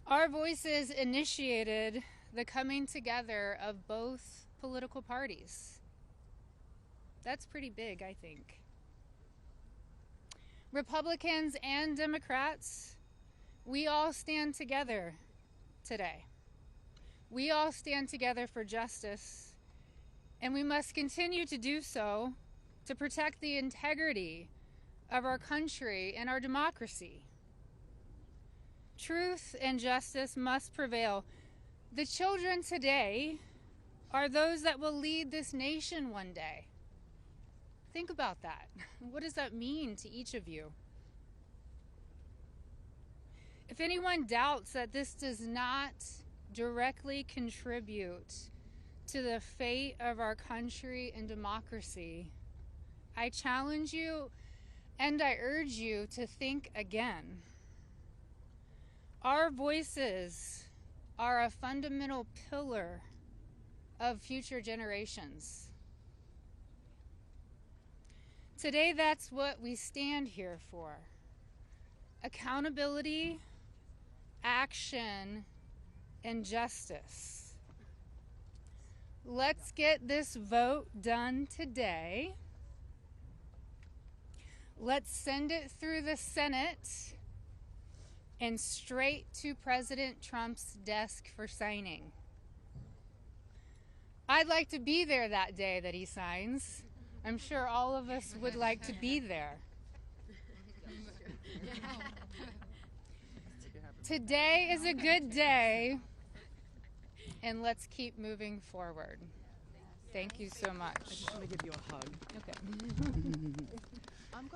Our voices initiated the coming together of both political parties. That's pretty big, I think. Republicans and Democrats, we all stand together today. We all stand together for justice, and we must continue to do so to protect the integrity of our country and our democracy. Truth and justice must prevail. The children today are those that will lead this nation one day. Think about that. What does that mean to each of you? If anyone doubts that this does not directly contribute to the fate of our country and democracy, I challenge you and I urge you to think again. Our voices are a fundamental pillar of future generations. Today, that's what we stand here for. Accountability, action, and justice. Let's get this vote done today. Let's send it through the Senate and straight to President Trump's desk for signing. I'd like to be there that day that he signs. I'm sure all of us would like to be there. Today is a good day, and let's keep moving forward. Thank you so much. I just want to give you a hug. Okay.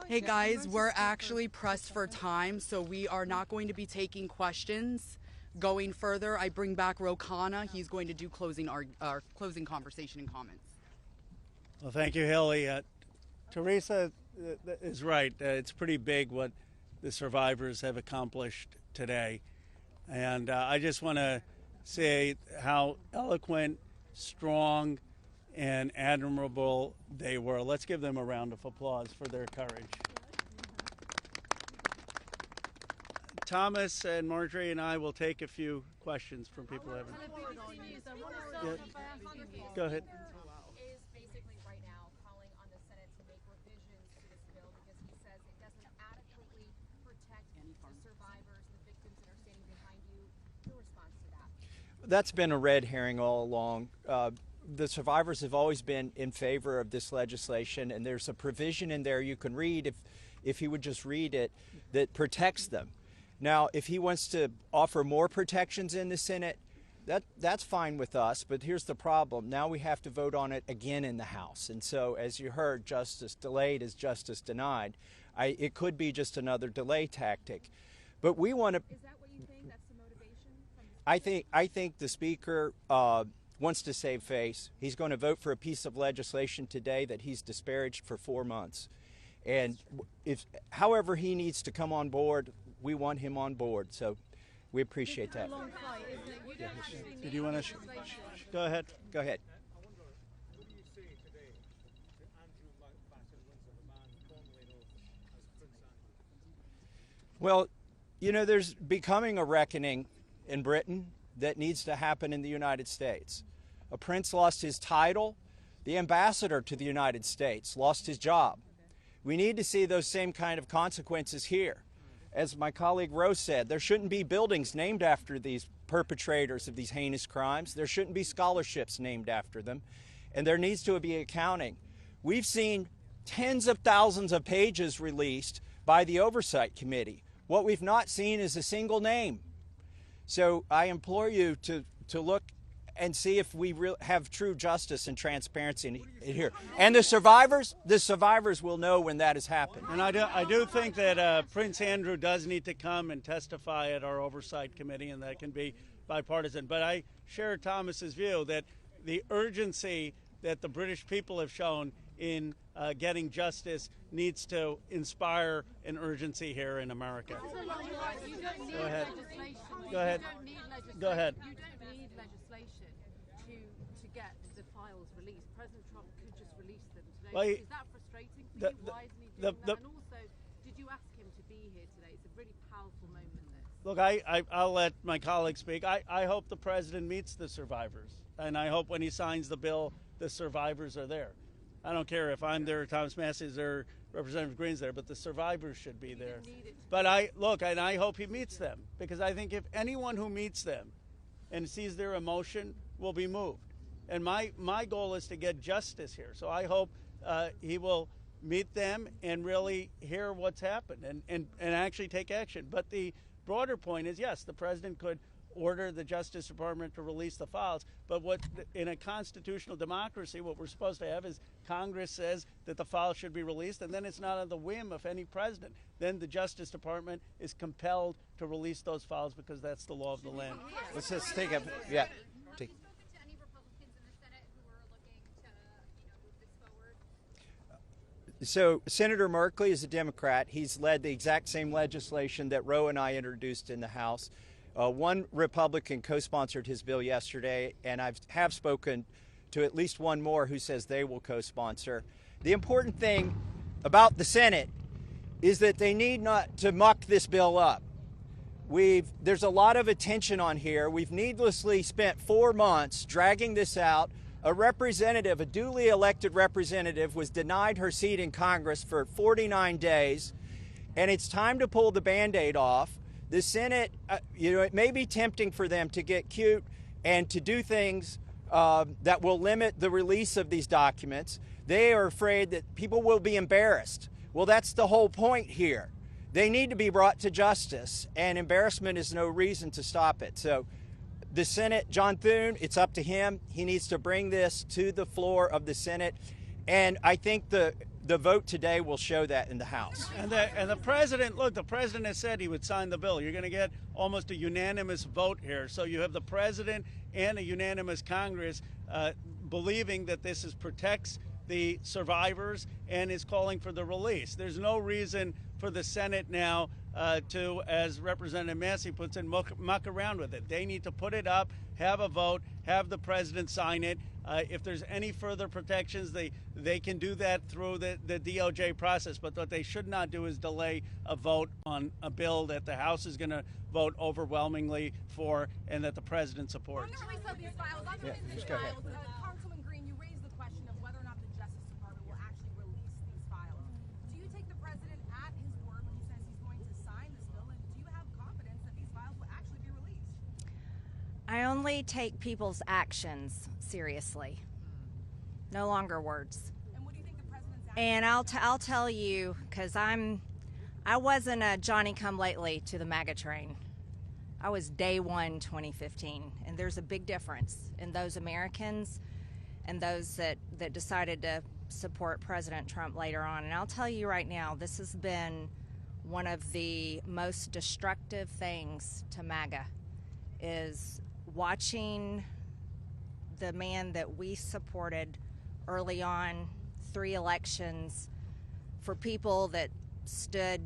Hey guys, we're actually pressed for time, so we are not going to be taking questions going further. I bring back Rokana. He's going to do our closing conversation and comments. Well, thank you, Hilly. Teresa is right. It's pretty big what the survivors have accomplished today. And I just want to say how eloquent, strong, and admirable they were. Let's give them a round of applause for their courage. Thomas and Marjorie and I will take a few questions from people who haven't. Yeah. Go ahead. Is basically right now calling on the Senate to make revisions to this bill because he says it doesn't adequately protect the survivors, the victims that are standing behind you. Your response to that? That's been a red herring all along. The survivors have always been in favor of this legislation, and there's a provision in there you can read if he would just read it that protects them. Now, if he wants to offer more protections in the Senate, that's fine with us, but here's the problem. Now we have to vote on it again in the House. And so, as you heard, justice delayed is justice denied. It could be just another delay tactic. But we want to... Is that what you think? That's the motivation from the I think the Speaker wants to save face. He's going to vote for a piece of legislation today that he's disparaged for 4 months. And however he needs to come on board, we want him on board. So we appreciate that. Did you want to? Go ahead. Go ahead. Well, you know, there's becoming a reckoning in Britain that needs to happen in the United States. A prince lost his title. The ambassador to the United States lost his job. We need to see those same kind of consequences here. As my colleague Rose said, there shouldn't be buildings named after these perpetrators of these heinous crimes. There shouldn't be scholarships named after them. And there needs to be accounting. We've seen tens of thousands of pages released by the Oversight Committee. What we've not seen is a single name. So I implore you to look and see if we have true justice and transparency in here. And the survivors will know when that has happened. And I do think that Prince Andrew does need to come and testify at our Oversight Committee, and that can be bipartisan. But I share Thomas's view that the urgency that the British people have shown in getting justice needs to inspire an urgency here in America. Go ahead. Go ahead. Go ahead. You don't need legislation to get the files released. President Trump could just release them today. Well, Is that frustrating for you? Why isn't he doing that? And also, did you ask him to be here today? It's a really powerful moment, this. Look, I'll let my colleagues speak. I hope the president meets the survivors, and I hope when he signs the bill, the survivors are there. I don't care if I'm there, Thomas Massey's there, Representative Green's there, but the survivors should be there. But I hope he meets them, because I think if anyone who meets them and sees their emotion will be moved. And my goal is to get justice here. So I hope he will meet them and really hear what's happened and actually take action. But the broader point is, yes, the president could order the Justice Department to release the files, but in a constitutional democracy, what we're supposed to have is Congress says that the files should be released, and then it's not on the whim of any president. Then the Justice Department is compelled to release those files because that's the law of the land. Let's just take a, yeah. Take. So Senator Merkley is a Democrat. He's led the exact same legislation that Roe and I introduced in the House. One Republican co-sponsored his bill yesterday, and I have spoken to at least one more who says they will co-sponsor. The important thing about the Senate is that they need not to muck this bill up. There's a lot of attention on here. We've needlessly spent 4 months dragging this out. A representative, a duly elected representative, was denied her seat in Congress for 49 days, and it's time to pull the Band-Aid off. The Senate, it may be tempting for them to get cute and to do things that will limit the release of these documents. They are afraid that people will be embarrassed. Well, that's the whole point here. They need to be brought to justice, and embarrassment is no reason to stop it. So the Senate, John Thune, it's up to him. He needs to bring this to the floor of the Senate, and I think the vote today will show that in the House. And the president, look, the president has said he would sign the bill. You're going to get almost a unanimous vote here. So you have the president and a unanimous Congress believing that this protects the survivors and is calling for the release. There's no reason for the Senate now to, as Representative Massey puts it, muck around with it. They need to put it up, have a vote, have the president sign it. If there's any further protections, they can do that through the DOJ process. But what they should not do is delay a vote on a bill that the House is going to vote overwhelmingly for and that the president supports. Councilman Green, you raised the question of whether or not the Justice Department will actually release these files. Do you take the president at his word when he says he's going to sign this bill, and do you have confidence that these files will actually be released? I only take people's actions seriously, no longer words. And what do you think the president's And I'll tell you, because I wasn't a Johnny-come-lately to the MAGA train. I was day one 2015, and there's a big difference in those Americans and those that decided to support President Trump later on. And I'll tell you right now, this has been one of the most destructive things to MAGA, is watching the man that we supported early on, 3 elections, for people that stood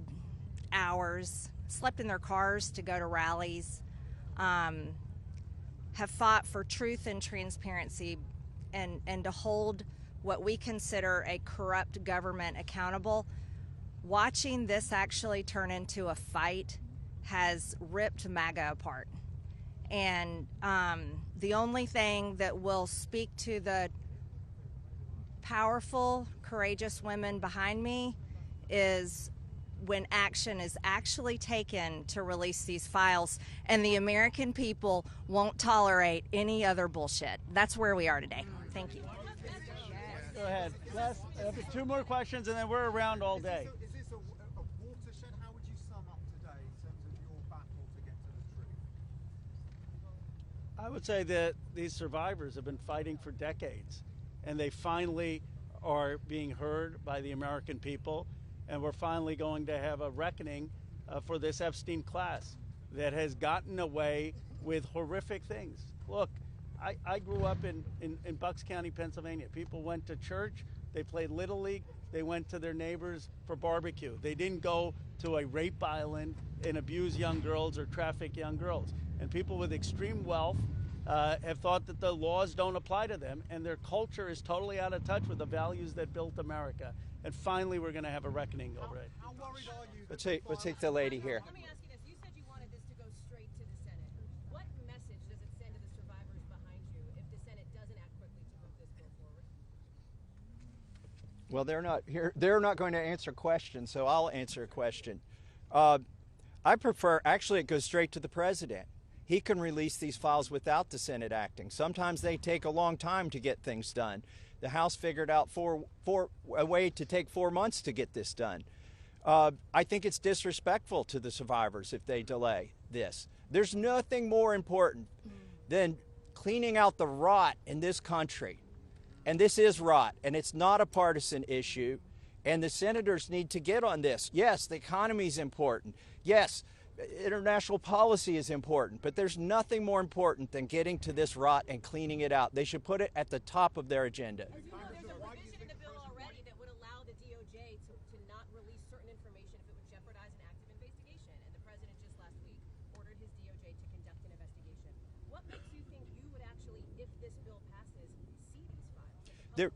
hours, slept in their cars to go to rallies, have fought for truth and transparency and to hold what we consider a corrupt government accountable. Watching this actually turn into a fight has ripped MAGA apart. And the only thing that will speak to the powerful, courageous women behind me is when action is actually taken to release these files, and the American people won't tolerate any other bullshit. That's where we are today. Thank you. Go ahead. Last, 2 more questions, and then we're around all day. Is this a watershed? How would you sum up today in terms of your battle to get to the truth? I would say that these survivors have been fighting for decades, and they finally are being heard by the American people. And we're finally going to have a reckoning for this Epstein class that has gotten away with horrific things. Look, I grew up in Bucks County, Pennsylvania. People went to church, they played Little League, they went to their neighbors for barbecue. They didn't go to a rape island and abuse young girls or traffic young girls. And people with extreme wealth have thought that the laws don't apply to them, and their culture is totally out of touch with the values that built America. And finally, we're going to have a reckoning over it. How worried are you? Let's take the lady here. Let me ask you this. You said you wanted this to go straight to the Senate. What message does it send to the survivors behind you if the Senate doesn't act quickly to move this bill forward? Well, they're not here. They're not going to answer questions, so I'll answer a question. I prefer, actually, it goes straight to the president. He can release these files without the Senate acting. Sometimes they take a long time to get things done. The House figured out a way to take 4 months to get this done. I think it's disrespectful to the survivors if they delay this. There's nothing more important than cleaning out the rot in this country. And this is rot, and it's not a partisan issue. And the senators need to get on this. Yes, the economy is important. Yes, international policy is important, but there's nothing more important than getting to this rot and cleaning it out. They should put it at the top of their agenda. As you know, there's a provision in the bill already that would allow the DOJ to not release certain information if it would jeopardize an active investigation. And the president just last week ordered his DOJ to conduct an investigation. What makes you think you would actually, if this bill passes, see these files?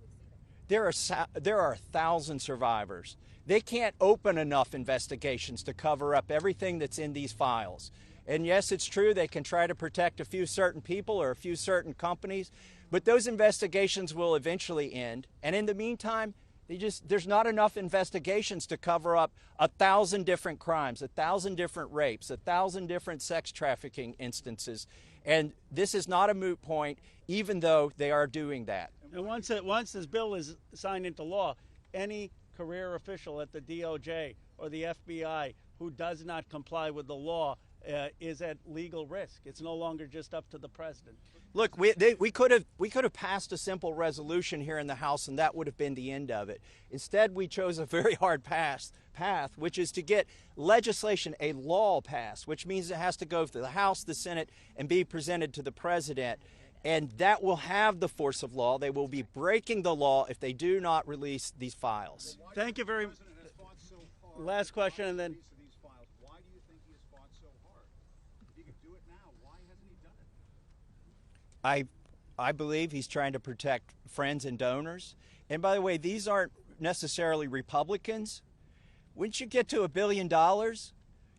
There are 1,000 survivors. They can't open enough investigations to cover up everything that's in these files. And yes, it's true they can try to protect a few certain people or a few certain companies, but those investigations will eventually end. And in the meantime, there's not enough investigations to cover up 1,000 different crimes, 1,000 different rapes, 1,000 different sex trafficking instances. And this is not a moot point, even though they are doing that. And once this bill is signed into law, any career official at the DOJ or the FBI who does not comply with the law is at legal risk. It's no longer just up to the president. Look, we could have passed a simple resolution here in the House, and that would have been the end of it. Instead, we chose a very hard path, which is to get legislation, a law passed, which means it has to go through the House, the Senate, and be presented to the president. And that will have the force of law. They will be breaking the law if they do not release these files. Thank you very much. Last question, and then. Why do you think he has fought so hard? If he could do it now, why hasn't he done it? I believe he's trying to protect friends and donors. And by the way, these aren't necessarily Republicans. Once you get to $1 billion,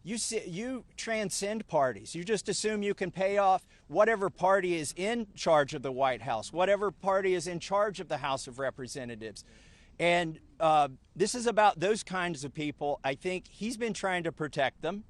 you transcend parties. You just assume you can pay off whatever party is in charge of the White House, whatever party is in charge of the House of Representatives. And this is about those kinds of people. I think he's been trying to protect them.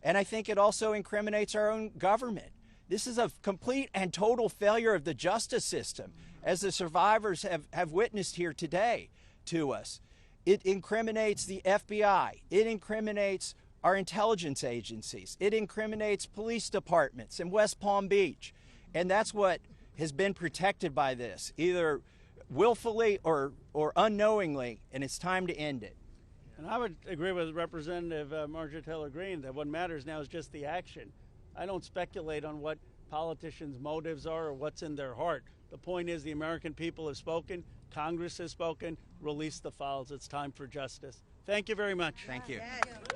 And I think it also incriminates our own government. This is a complete and total failure of the justice system, as the survivors have witnessed here today to us. It incriminates the FBI. It incriminates our intelligence agencies. It incriminates police departments in West Palm Beach. And that's what has been protected by this, either willfully or unknowingly, and it's time to end it. And I would agree with Representative Marjorie Taylor Green that what matters now is just the action. I don't speculate on what politicians' motives are or what's in their heart. The point is the American people have spoken, Congress has spoken, release the files. It's time for justice. Thank you very much. Thank you. Yes.